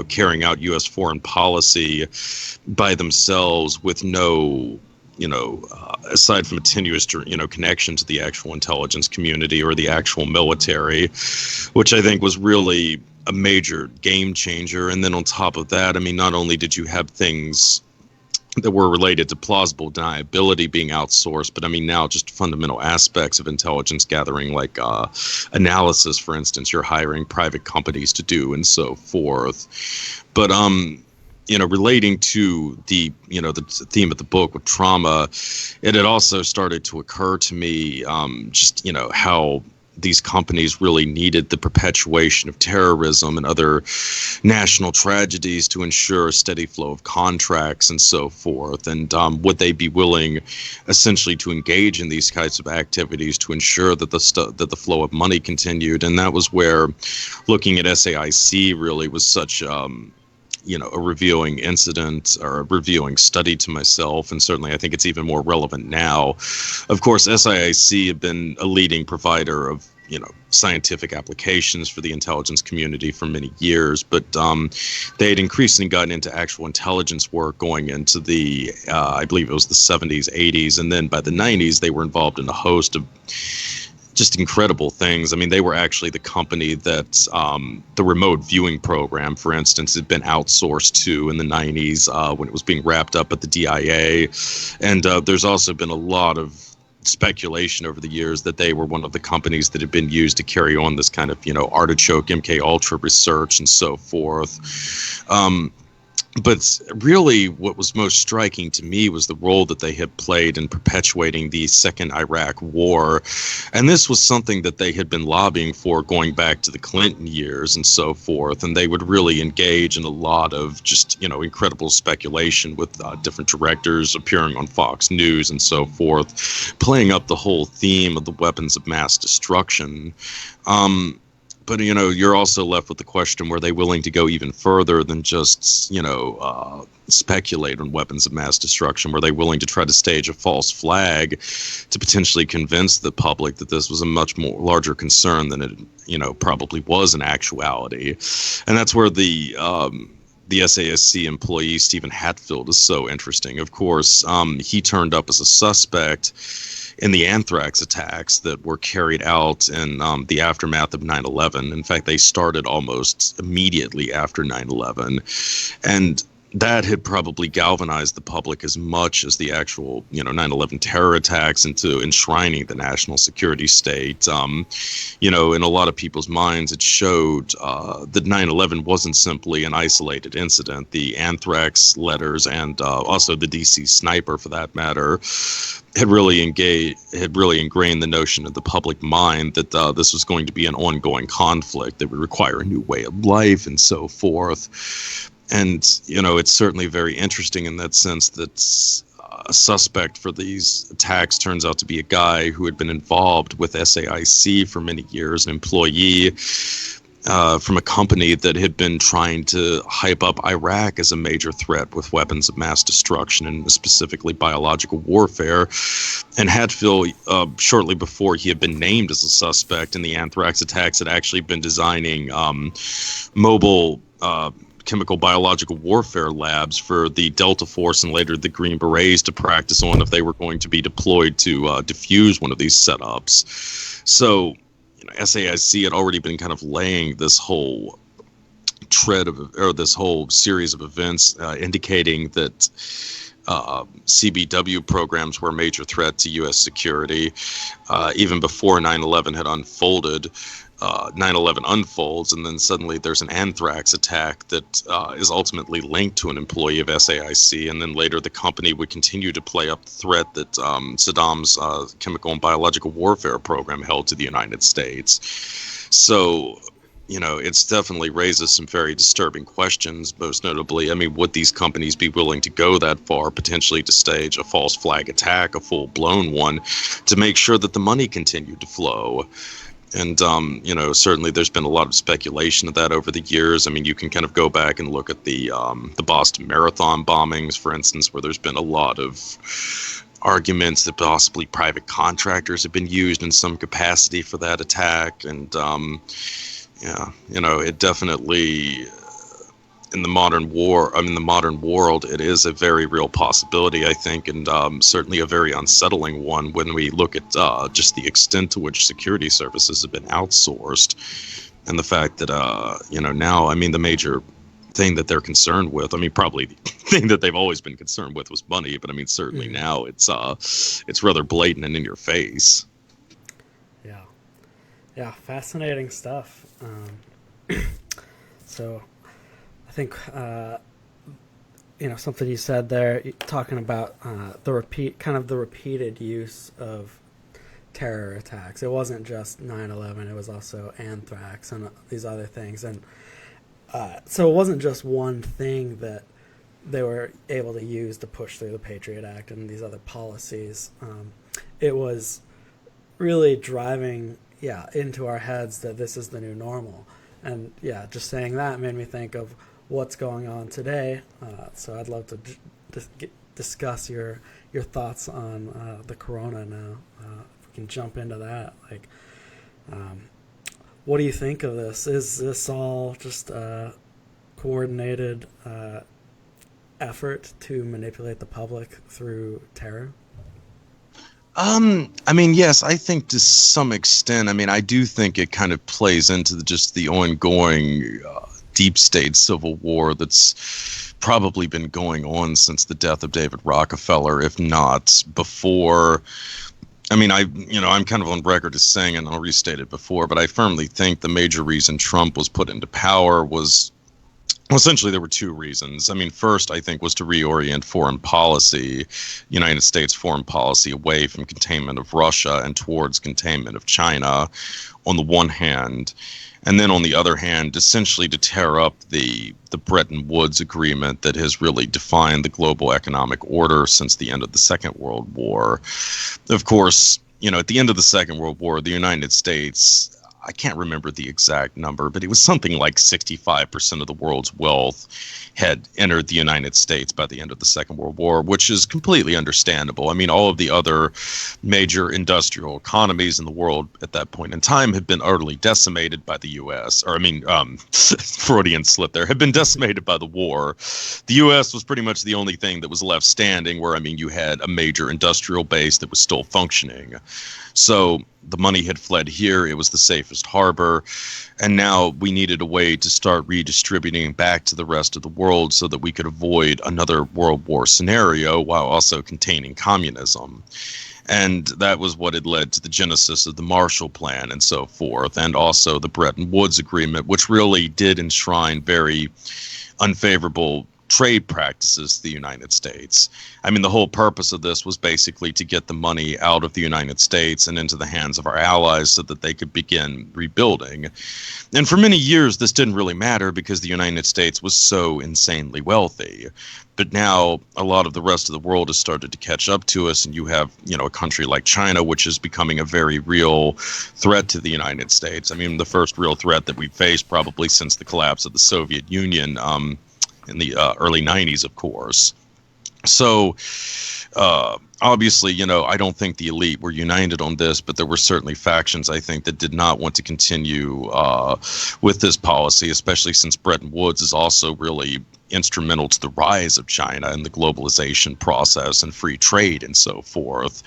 carrying out U.S. foreign policy by themselves with no aside from a tenuous, connection to the actual intelligence community or the actual military, which I think was really a major game changer. And then on top of that, not only did you have things that were related to plausible deniability being outsourced, but now just fundamental aspects of intelligence gathering, like analysis, for instance, you're hiring private companies to do and so forth. But relating to the theme of the book with trauma, it had also started to occur to me how these companies really needed the perpetuation of terrorism and other national tragedies to ensure a steady flow of contracts and so forth. And would they be willing essentially to engage in these kinds of activities to ensure that that the flow of money continued? And that was where looking at SAIC really was such a revealing incident or a revealing study to myself, and certainly I think it's even more relevant now. Of course, SAIC had been a leading provider of scientific applications for the intelligence community for many years, but they had increasingly gotten into actual intelligence work going into the I believe it was the 70s, 80s, and then by the 90s they were involved in a host of just incredible things. They were actually the company that the remote viewing program, for instance, had been outsourced to in the 90s when it was being wrapped up at the DIA. And there's also been a lot of speculation over the years that they were one of the companies that had been used to carry on this kind of, artichoke MK Ultra research and so forth. But really, what was most striking to me was the role that they had played in perpetuating the Second Iraq War. And this was something that they had been lobbying for going back to the Clinton years and so forth. And they would really engage in a lot of just, incredible speculation with different directors appearing on Fox News and so forth, playing up the whole theme of the weapons of mass destruction. But you're also left with the question: were they willing to go even further than just speculate on weapons of mass destruction? Were they willing to try to stage a false flag to potentially convince the public that this was a much more larger concern than it probably was in actuality? And that's where the SASC employee Stephen Hatfield is so interesting. Of course, he turned up as a suspect in the anthrax attacks that were carried out in the aftermath of 9/11. In fact, they started almost immediately after 9/11. And that had probably galvanized the public as much as the actual, 9/11 terror attacks into enshrining the national security state. In a lot of people's minds, it showed that 9/11 wasn't simply an isolated incident. The anthrax letters and also the DC sniper, for that matter, had really ingrained the notion of the public mind that this was going to be an ongoing conflict that would require a new way of life and so forth. And, it's certainly very interesting in that sense that a suspect for these attacks turns out to be a guy who had been involved with SAIC for many years, an employee from a company that had been trying to hype up Iraq as a major threat with weapons of mass destruction and specifically biological warfare. And Hatfield, shortly before he had been named as a suspect in the anthrax attacks, had actually been designing mobile chemical biological warfare labs for the Delta Force and later the Green Berets to practice on if they were going to be deployed to defuse one of these setups. So SAIC had already been kind of laying this whole this whole series of events indicating that CBW programs were a major threat to U.S. security. Even before 9/11 had unfolded, 9/11 unfolds, and then suddenly there's an anthrax attack that is ultimately linked to an employee of SAIC, and then later the company would continue to play up the threat that Saddam's chemical and biological warfare program held to the United States. So, it's definitely raises some very disturbing questions, most notably, would these companies be willing to go that far, potentially to stage a false flag attack, a full-blown one, to make sure that the money continued to flow? And, certainly there's been a lot of speculation of that over the years. You can kind of go back and look at the Boston Marathon bombings, for instance, where there's been a lot of arguments that possibly private contractors have been used in some capacity for that attack. And, it definitely, in the modern world, it is a very real possibility, I think, and certainly a very unsettling one when we look at just the extent to which security services have been outsourced, and the fact that now, the major thing that they're concerned with, probably the thing that they've always been concerned with was money, but certainly now it's rather blatant and in your face. Yeah, fascinating stuff. So I think something you said there, talking about the repeated use of terror attacks. It wasn't just 9/11; it was also anthrax and these other things. And so it wasn't just one thing that they were able to use to push through the Patriot Act and these other policies. It was really driving into our heads that this is the new normal. And just saying that made me think of what's going on today. So I'd love to discuss your thoughts on the corona now. If we can jump into that, what do you think of this? Is this all just a coordinated effort to manipulate the public through terror? Yes, I think to some extent. I do think it kind of plays into just the ongoing deep state civil war that's probably been going on since the death of David Rockefeller, if not before. I'm kind of on record as saying, and I'll restate it before, but I firmly think the major reason Trump was put into power was Well, essentially, there were two reasons. I mean, first, I think, was to reorient foreign policy, United States foreign policy, away from containment of Russia and towards containment of China, on the one hand, and then on the other hand, essentially to tear up the Bretton Woods agreement that has really defined the global economic order since the end of the Second World War. Of course, at the end of the Second World War, the United States, I can't remember the exact number, but it was something like 65% of the world's wealth had entered the United States by the end of the Second World War, which is completely understandable. I mean, all of the other major industrial economies in the world at that point in time had been utterly decimated by the U.S., or I mean, Freudian slip there, had been decimated by the war. The U.S. was pretty much the only thing that was left standing where, I mean, you had a major industrial base that was still functioning. So the money had fled here. It was the safest harbor. And now we needed a way to start redistributing back to the rest of the world so that we could avoid another world war scenario while also containing communism. And that was what had led to the genesis of the Marshall Plan and so forth, and also the Bretton Woods Agreement, which really did enshrine very unfavorable trade practices to the United States. I mean, the whole purpose of this was basically to get the money out of the United States and into the hands of our allies so that they could begin rebuilding. And for many years, this didn't really matter because the United States was so insanely wealthy. But now a lot of the rest of the world has started to catch up to us, and you have, a country like China, which is becoming a very real threat to the United States. I mean, the first real threat that we faced probably since the collapse of the Soviet Union, in the early 90s, of course. So obviously, I don't think the elite were united on this, but there were certainly factions, I think, that did not want to continue with this policy, especially since Bretton Woods is also really instrumental to the rise of China and the globalization process and free trade and so forth.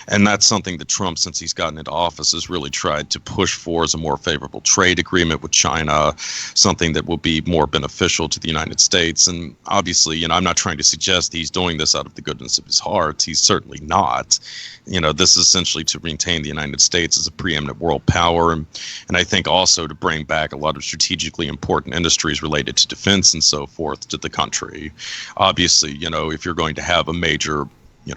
And that's something that Trump, since he's gotten into office, has really tried to push for as a more favorable trade agreement with China, something that will be more beneficial to the United States. And obviously, I'm not trying to suggest he's doing this out of the goodness of his heart. He's certainly not. This is essentially to maintain the United States as a preeminent world power. And I think also to bring back a lot of strategically important industries related to defense and so forth to the country. Obviously, if you're going to have a major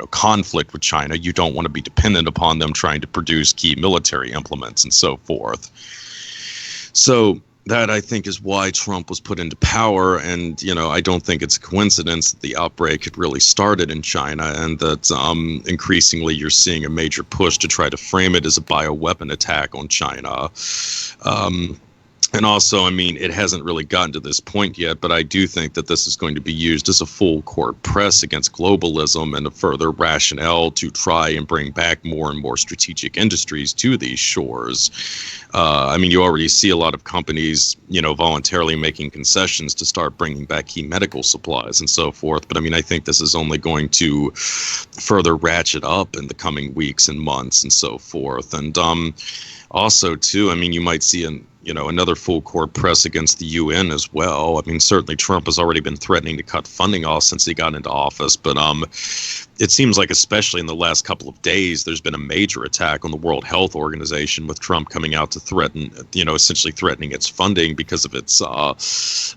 conflict with China, you don't want to be dependent upon them trying to produce key military implements and so forth. So that, I think, is why Trump was put into power. And, I don't think it's a coincidence that the outbreak had really started in China and that increasingly you're seeing a major push to try to frame it as a bioweapon attack on China. And also, I mean, it hasn't really gotten to this point yet, but I do think that this is going to be used as a full court press against globalism and a further rationale to try and bring back more and more strategic industries to these shores. I mean, you already see a lot of companies, voluntarily making concessions to start bringing back key medical supplies and so forth. But I mean, I think this is only going to further ratchet up in the coming weeks and months and so forth. And also, too, I mean, you might see another full court press against the UN as well. I mean, certainly Trump has already been threatening to cut funding off since he got into office, but it seems like especially in the last couple of days, there's been a major attack on the World Health Organization with Trump coming out to threaten, essentially threatening its funding because of its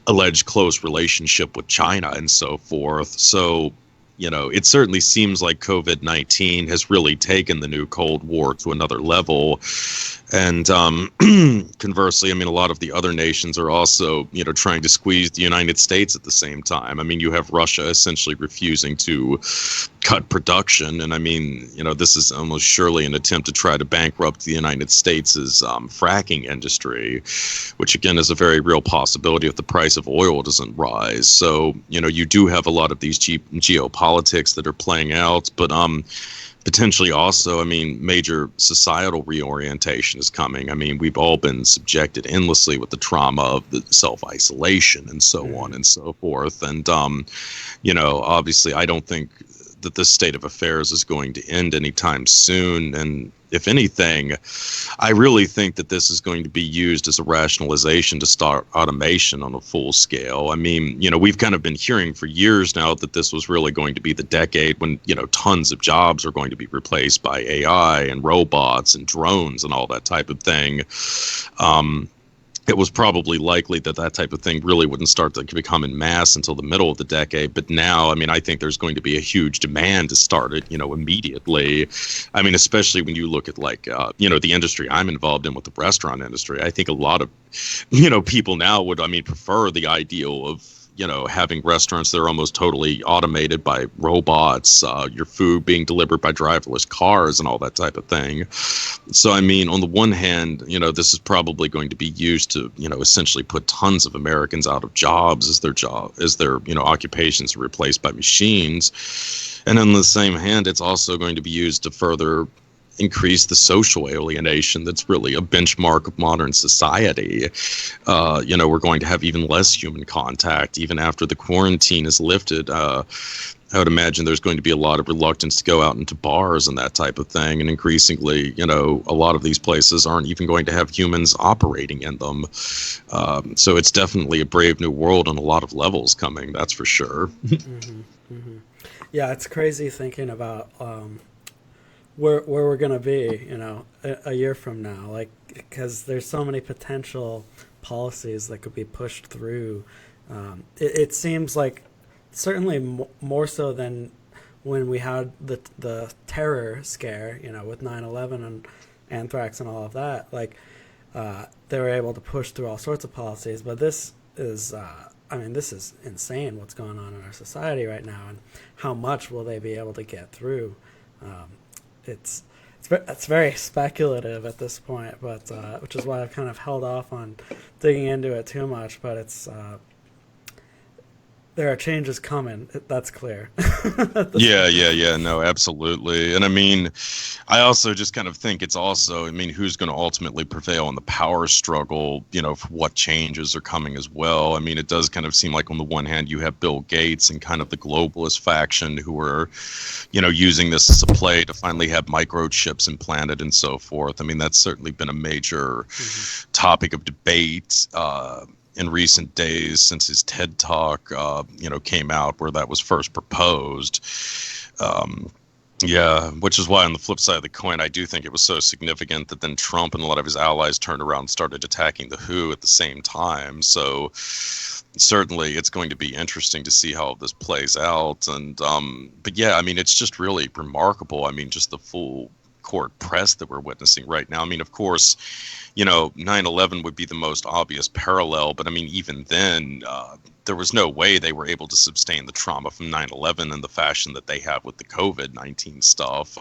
alleged close relationship with China and so forth. So, it certainly seems like COVID-19 has really taken the new Cold War to another level. And conversely, I mean, a lot of the other nations are also, trying to squeeze the United States at the same time. I mean, you have Russia essentially refusing to cut production. And I mean, this is almost surely an attempt to try to bankrupt the United States' fracking industry, which again is a very real possibility if the price of oil doesn't rise. So, you do have a lot of these geopolitics that are playing out, but potentially also, I mean, major societal reorientation is coming. I mean, we've all been subjected endlessly with the trauma of the self-isolation and so on and so forth. And, obviously, I don't think that this state of affairs is going to end anytime soon. And if anything, I really think that this is going to be used as a rationalization to start automation on a full scale. I mean, we've kind of been hearing for years now that this was really going to be the decade when, tons of jobs are going to be replaced by AI and robots and drones and all that type of thing. it was probably likely that that type of thing really wouldn't start to become in mass until the middle of the decade. But now, I mean, I think there's going to be a huge demand to start it, immediately. I mean, especially when you look at like, the industry I'm involved in with the restaurant industry. I think a lot of, people now would, I mean, prefer the ideal of, having restaurants that are almost totally automated by robots, your food being delivered by driverless cars and all that type of thing. So, I mean, on the one hand, this is probably going to be used to, essentially put tons of Americans out of jobs as their, occupations are replaced by machines. And on the same hand, it's also going to be used to further increase the social alienation that's really a benchmark of modern society. We're going to have even less human contact even after the quarantine is lifted. I would imagine there's going to be a lot of reluctance to go out into bars and that type of thing. And increasingly, a lot of these places aren't even going to have humans operating in them. So it's definitely a brave new world on a lot of levels coming, that's for sure. Hmm. Hmm. Yeah, it's crazy thinking about where we're gonna be, a year from now, like because there's so many potential policies that could be pushed through. It seems like certainly more so than when we had the terror scare, with 9/11 and anthrax and all of that. Like they were able to push through all sorts of policies, but this is. I mean, this is insane what's going on in our society right now, and how much will they be able to get through? Um, it's very speculative at this point, but which is why I've kind of held off on digging into it too much. But it's there are changes coming. That's clear. At this Yeah, point. yeah, yeah. No, absolutely. And I mean, I also just kind of think it's also, I mean, who's going to ultimately prevail in the power struggle, for what changes are coming as well. I mean, it does kind of seem like on the one hand, you have Bill Gates and kind of the globalist faction who are, using this as a play to finally have microchips implanted and so forth. I mean, that's certainly been a major Hmm. topic of debate. In recent days since his TED talk, came out where that was first proposed. Um, yeah, which is why on the flip side of the coin, I do think it was so significant that then Trump and a lot of his allies turned around and started attacking the WHO at the same time. So certainly it's going to be interesting to see how this plays out. And but yeah, I mean, it's just really remarkable. I mean, just the full court press that we're witnessing right now. I mean, of course, 9/11 would be the most obvious parallel, but I mean, even then, there was no way they were able to sustain the trauma from 9/11 in the fashion that they have with the COVID-19 stuff.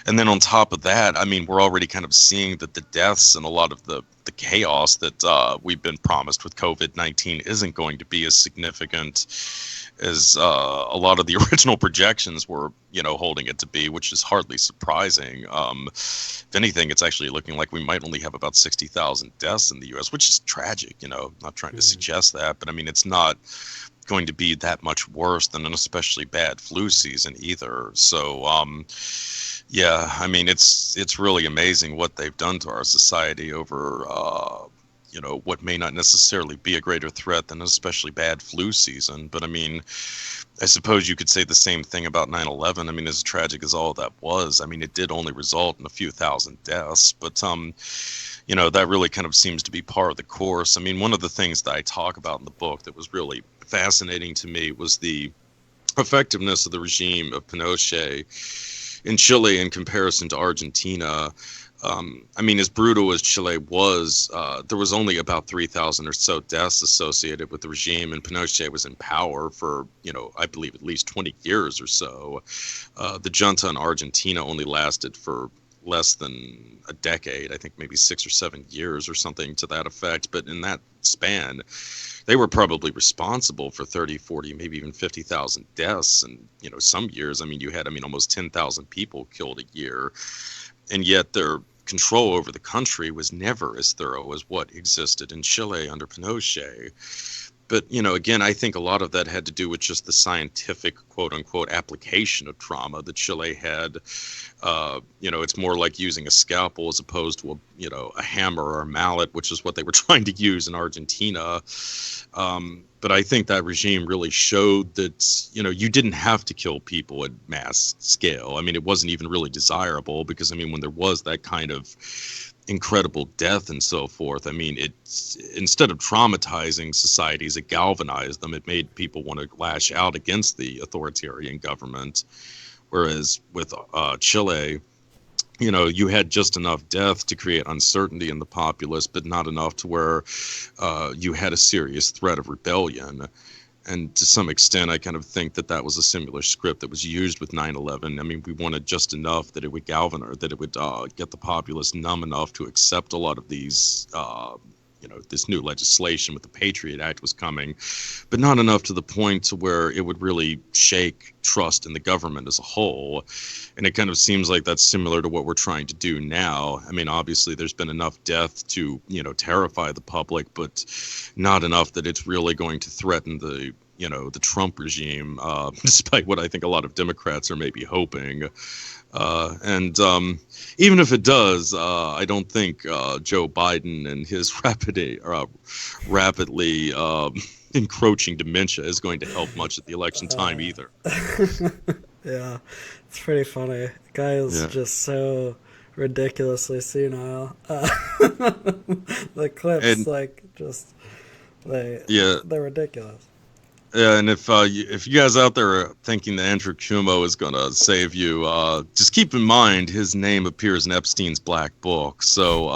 And then on top of that, I mean, we're already kind of seeing that the deaths and a lot of the chaos that we've been promised with COVID-19 isn't going to be as significant as a lot of the original projections were, holding it to be, which is hardly surprising. If anything, it's actually looking like we might only have about 60,000 deaths in the U.S., which is tragic. Not trying to Hmm. suggest that, but I mean, it's not going to be that much worse than an especially bad flu season either. So, yeah, I mean, it's really amazing what they've done to our society over, what may not necessarily be a greater threat than an especially bad flu season. But I mean, I suppose you could say the same thing about 9/11. I mean, as tragic as all that was, I mean, it did only result in a few thousand deaths, but that really kind of seems to be part of the course. I mean, one of the things that I talk about in the book that was really fascinating to me was the effectiveness of the regime of Pinochet in Chile in comparison to Argentina. I mean, as brutal as Chile was, there was only about 3,000 or so deaths associated with the regime, and Pinochet was in power for, I believe at least 20 years or so. The junta in Argentina only lasted for less than a decade, I think maybe 6 or 7 years or something to that effect. But in that span, they were probably responsible for 30, 40, maybe even 50,000 deaths. And, some years, I mean, you had, I mean, almost 10,000 people killed a year. And yet their control over the country was never as thorough as what existed in Chile under Pinochet. But, again, I think a lot of that had to do with just the scientific, quote unquote, application of trauma that Chile had. It's more like using a scalpel as opposed to a hammer or a mallet, which is what they were trying to use in Argentina. But I think that regime really showed that, you didn't have to kill people at mass scale. I mean, it wasn't even really desirable because, I mean, when there was that kind of incredible death and so forth. I mean, it's instead of traumatizing societies, it galvanized them. It made people want to lash out against the authoritarian government. Whereas with Chile, you had just enough death to create uncertainty in the populace, but not enough to where you had a serious threat of rebellion. And to some extent, I kind of think that that was a similar script that was used with 9/11. I mean, we wanted just enough that it would galvanize, that it would get the populace numb enough to accept a lot of these, this new legislation with the Patriot Act was coming, but not enough to the point to where it would really shake trust in the government as a whole. And it kind of seems like that's similar to what we're trying to do now. I mean, obviously, there's been enough death to, terrify the public, but not enough that it's really going to threaten the Trump regime, despite what I think a lot of Democrats are maybe hoping. And even if it does, I don't think Joe Biden and his rapidly encroaching dementia is going to help much at the election time either. Yeah, it's pretty funny. The guy is Yeah. just so ridiculously senile. The clips, And like, just yeah, they're ridiculous. yeah, and if you guys out there are thinking that Andrew Cuomo is going to save you, just keep in mind his name appears in Epstein's Black Book. So,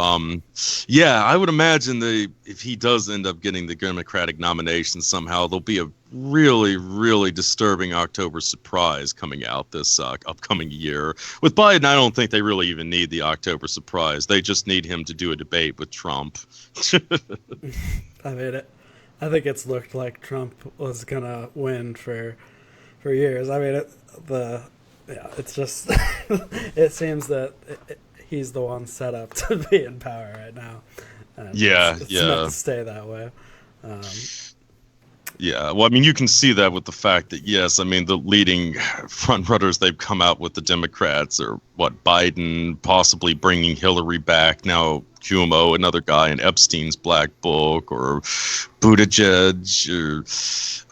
yeah, I would imagine that if he does end up getting the Democratic nomination somehow, there'll be a really, really disturbing October surprise coming out this upcoming year. With Biden, I don't think they really even need the October surprise. They just need him to do a debate with Trump. I mean, I think it's looked like Trump was gonna win for years. I mean, it's just it seems that he's the one set up to be in power right now, and Yeah, it's yeah. meant to stay that way. Um, Yeah, well, I mean, you can see that with the fact that, yes, I mean, the leading front runners they've come out with the Democrats are, Biden, possibly bringing Hillary back, now Cuomo, another guy in Epstein's Black Book, or Buttigieg, or,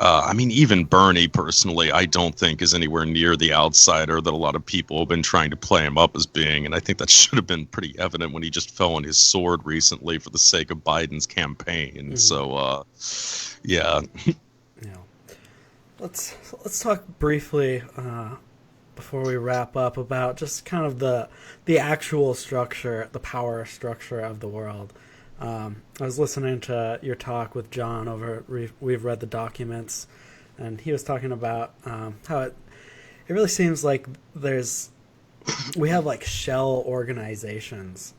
I mean, even Bernie, personally, I don't think is anywhere near the outsider that a lot of people have been trying to play him up as being, and I think that should have been pretty evident when he just fell on his sword recently for the sake of Biden's campaign. mhm. So, yeah. You know, let's talk briefly before we wrap up about just kind of the actual structure, the power structure of the world. I was listening to your talk with John over We've Read the Documents, and he was talking about how it really seems like we have like shell organizations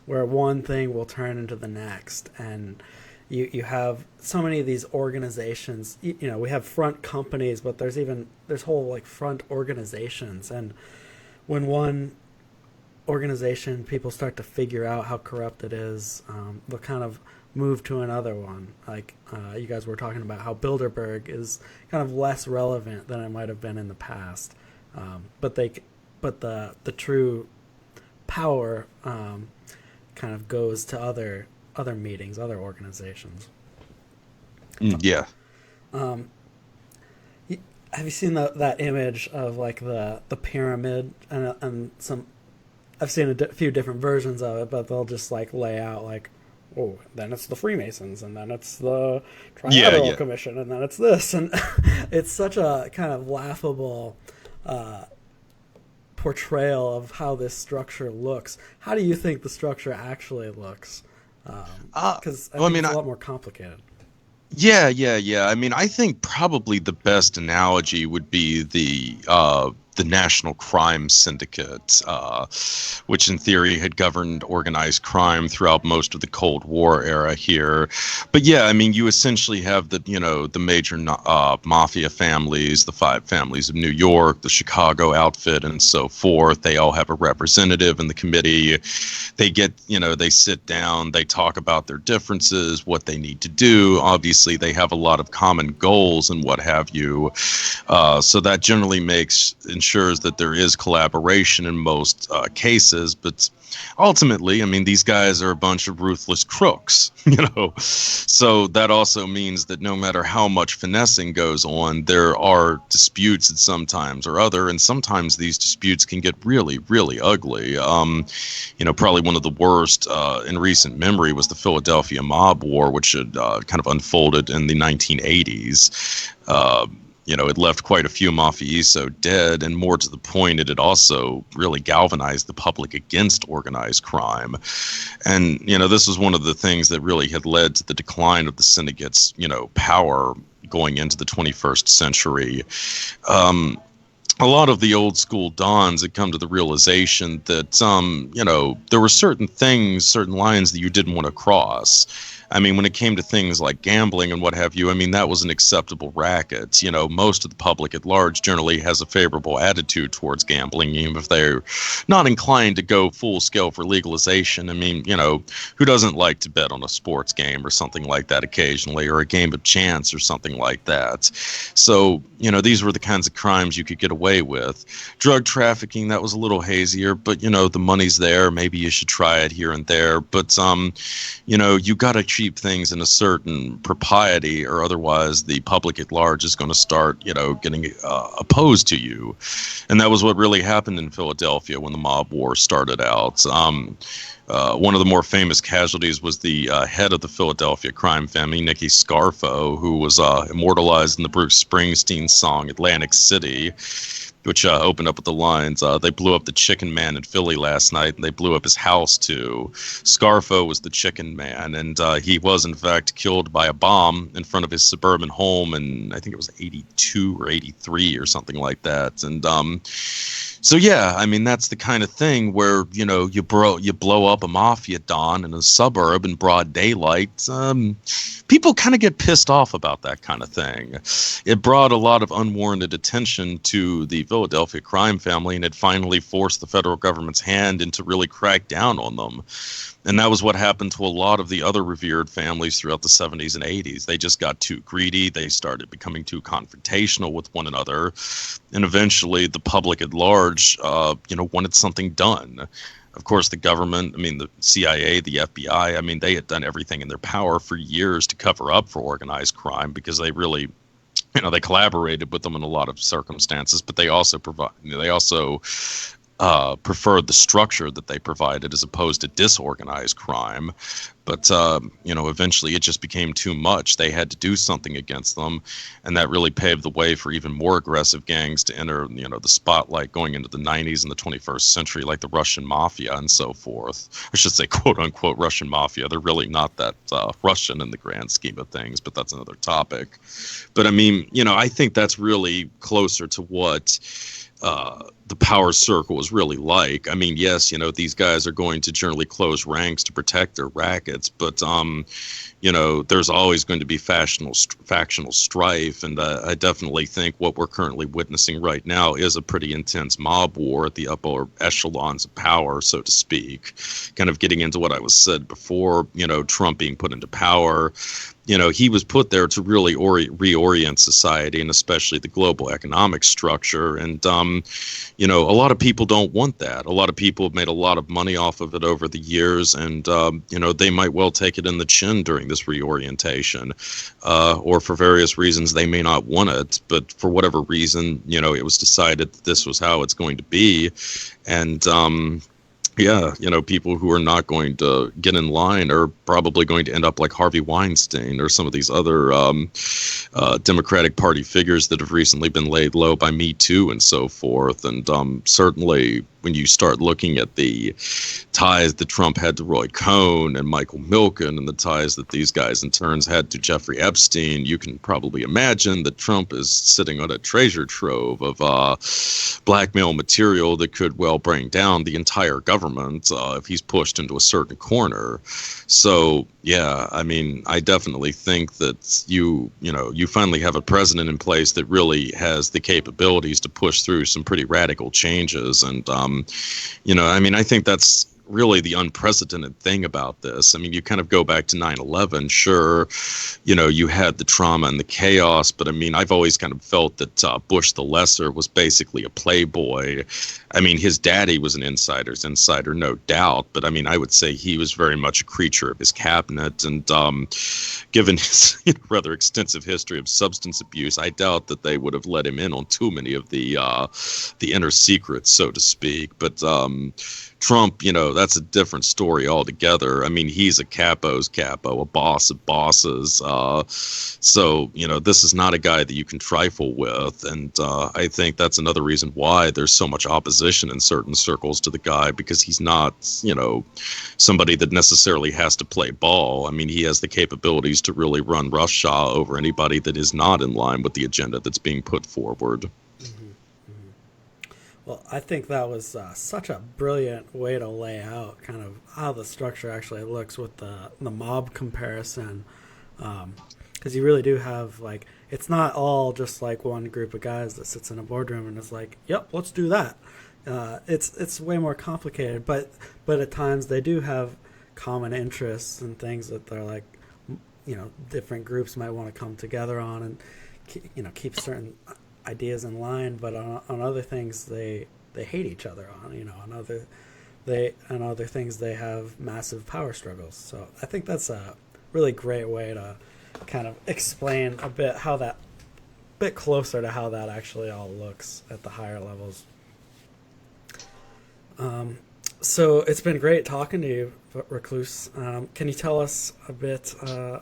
where one thing will turn into the next, and you have so many of these organizations. We have front companies, but there's whole like front organizations, and when one organization people start to figure out how corrupt it is, they'll kind of move to another one. Like you guys were talking about how Bilderberg is kind of less relevant than it might have been in the past, but the true power kind of goes to other meetings, other organizations. Yeah. Um, have you seen that image of like the pyramid and some? I've seen a few different versions of it, but they'll just like lay out like, oh, then it's the Freemasons, and then it's the Trilateral Commission, and then it's this, and it's such a kind of laughable portrayal of how this structure looks. How do you think the structure actually looks? Because I think it's a lot more complicated. Yeah. I mean, I think probably the best analogy would be the National Crime Syndicate, which in theory had governed organized crime throughout most of the Cold War era here. But yeah, I mean, you essentially have the major mafia families, the 5 families of New York, the Chicago outfit, and so forth. They all have a representative in the committee. They sit down, they talk about their differences, what they need to do. Obviously, they have a lot of common goals and what have you. So that generally makes ensures that there is collaboration in most cases, but ultimately, I mean, these guys are a bunch of ruthless crooks, So that also means that no matter how much finessing goes on, there are disputes at some times or other, and sometimes these disputes can get really, really ugly. Probably one of the worst in recent memory was the Philadelphia mob war, which had kind of unfolded in the 1980s. It left quite a few mafioso dead, and more to the point, it had also really galvanized the public against organized crime. And, this was one of the things that really had led to the decline of the syndicate's, power going into the 21st century. A lot of the old school dons had come to the realization that, there were certain things, certain lines that you didn't want to cross. I mean, when it came to things like gambling and what have you, I mean, that was an acceptable racket. Most of the public at large generally has a favorable attitude towards gambling, even if they're not inclined to go full scale for legalization. I mean, who doesn't like to bet on a sports game or something like that occasionally, or a game of chance or something like that? So, these were the kinds of crimes you could get away with. Drug trafficking, that was a little hazier, but, the money's there. Maybe you should try it here and there. But, you got to keep things in a certain propriety, or otherwise the public at large is going to start, getting opposed to you. And that was what really happened in Philadelphia when the mob war started out. One of the more famous casualties was the head of the Philadelphia crime family, Nicky Scarfo, who was immortalized in the Bruce Springsteen song Atlantic City, which opened up with the lines, they blew up the Chicken Man in Philly last night, and they blew up his house, too. Scarfo was the Chicken Man, and he was, in fact, killed by a bomb in front of his suburban home in, I think it was 82 or 83 or something like that. And so, yeah, I mean, that's the kind of thing where, you blow up a mafia don in a suburb in broad daylight. People kind of get pissed off about that kind of thing. It brought a lot of unwarranted attention to the Philadelphia crime family, and it finally forced the federal government's hand into really crack down on them. And that was what happened to a lot of the other revered families throughout the 70s and 80s. They just got too greedy. They started becoming too confrontational with one another. And eventually the public at large, wanted something done. Of course, the government, the CIA, the FBI, they had done everything in their power for years to cover up for organized crime, because they really, they collaborated with them in a lot of circumstances, but they also preferred the structure that they provided as opposed to disorganized crime. But, eventually it just became too much. They had to do something against them. And that really paved the way for even more aggressive gangs to enter, the spotlight going into the 90s and the 21st century, like the Russian mafia and so forth. I should say, quote unquote, Russian mafia. They're really not that Russian in the grand scheme of things, but that's another topic. But I think that's really closer to what the power circle is really like. Yes, these guys are going to generally close ranks to protect their rackets, but there's always going to be factional strife, and I definitely think what we're currently witnessing right now is a pretty intense mob war at the upper echelons of power, so to speak. Kind of getting into what I was said before, Trump being put into power. He was put there to really reorient society, and especially the global economic structure. And, a lot of people don't want that. A lot of people have made a lot of money off of it over the years, and, they might well take it in the chin during this reorientation, or for various reasons they may not want it. But for whatever reason, it was decided that this was how it's going to be. And, yeah, people who are not going to get in line are probably going to end up like Harvey Weinstein or some of these other Democratic Party figures that have recently been laid low by Me Too and so forth. And certainly when you start looking at the ties that Trump had to Roy Cohn and Michael Milken, and the ties that these guys in turns had to Jeffrey Epstein, you can probably imagine that Trump is sitting on a treasure trove of blackmail material that could well bring down the entire government if he's pushed into a certain corner. So, yeah, I definitely think that you finally have a president in place that really has the capabilities to push through some pretty radical changes. And, I think that's really the unprecedented thing about this. I mean, you kind of go back to 9/11, sure, you know, you had the trauma and the chaos, but I mean, I've always kind of felt that Bush the Lesser was basically a playboy. I mean, his daddy was an insider's insider, no doubt, but I mean, I would say he was very much a creature of his cabinet, and given his rather extensive history of substance abuse, I doubt that they would have let him in on too many of the inner secrets, so to speak. But Trump, you know, that's a different story altogether. I mean, he's a capo's capo, a boss of bosses. So, you know, this is not a guy that you can trifle with. And I think that's another reason why there's so much opposition in certain circles to the guy, because he's not, you know, somebody that necessarily has to play ball. I mean, he has the capabilities to really run roughshod over anybody that is not in line with the agenda that's being put forward. Well, I think that was such a brilliant way to lay out kind of how the structure actually looks with the mob comparison, because you really do have, like, it's not all just like one group of guys that sits in a boardroom and is like, yep, let's do that. It's way more complicated, but at times they do have common interests and things that they're like, you know, different groups might want to come together on and, you know, keep certain ideas in line, but on other things they hate each other on, you know, on other things they have massive power struggles. So I think that's a really great way to kind of explain a bit how that bit closer to how that actually all looks at the higher levels. So it's been great talking to you, Recluse. Can you tell us a bit,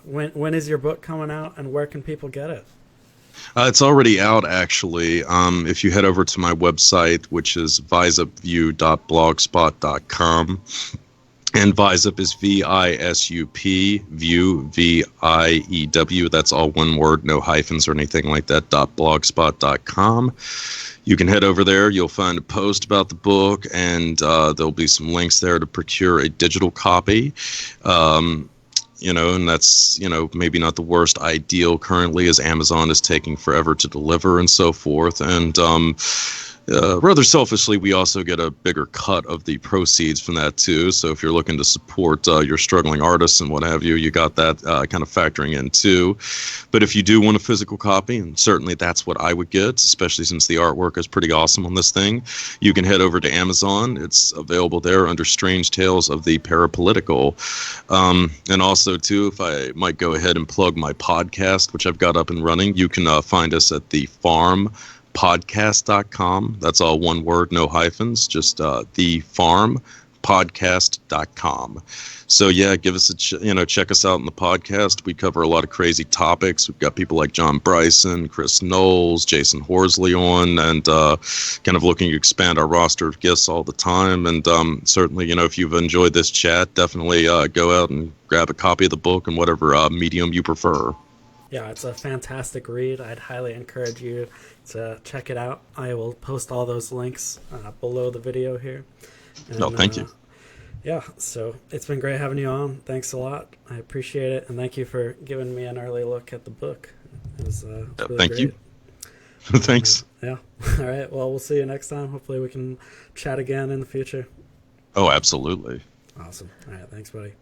when is your book coming out and where can people get it? It's already out, actually. If you head over to my website, which is visupview.blogspot.com, and Visup is VISUP, view, VIEW. That's all one word, no hyphens or anything like that, .blogspot.com. You can head over there. You'll find a post about the book, and there'll be some links there to procure a digital copy. You know, and that's, you know, maybe not the worst ideal currently, as Amazon is taking forever to deliver and so forth. And rather selfishly, we also get a bigger cut of the proceeds from that too. So if you're looking to support your struggling artists and what have you, you got that kind of factoring in too. But if you do want a physical copy, and certainly that's what I would get, especially since the artwork is pretty awesome on this thing, you can head over to Amazon. It's available there under Strange Tales of the Parapolitical. And also too, if I might go ahead and plug my podcast, which I've got up and running, you can find us at the Farm podcast.com. That's all one word, no hyphens, just thefarmpodcast.com. So yeah, give us check us out in the podcast. We cover a lot of crazy topics. We've got people like John Bryson, Chris Knowles, Jason Horsley on, and kind of looking to expand our roster of guests all the time. And certainly, you know, if you've enjoyed this chat, definitely go out and grab a copy of the book in whatever medium you prefer. Yeah, it's a fantastic read. I'd highly encourage you to check it out. I will post all those links below the video here. And, no, thank you. Yeah, so it's been great having you on. Thanks a lot. I appreciate it, and thank you for giving me an early look at the book. It was really thank great. you. Thanks. Yeah. All right. Well, we'll see you next time. Hopefully we can chat again in the future. Oh, absolutely. Awesome. All right. Thanks, buddy.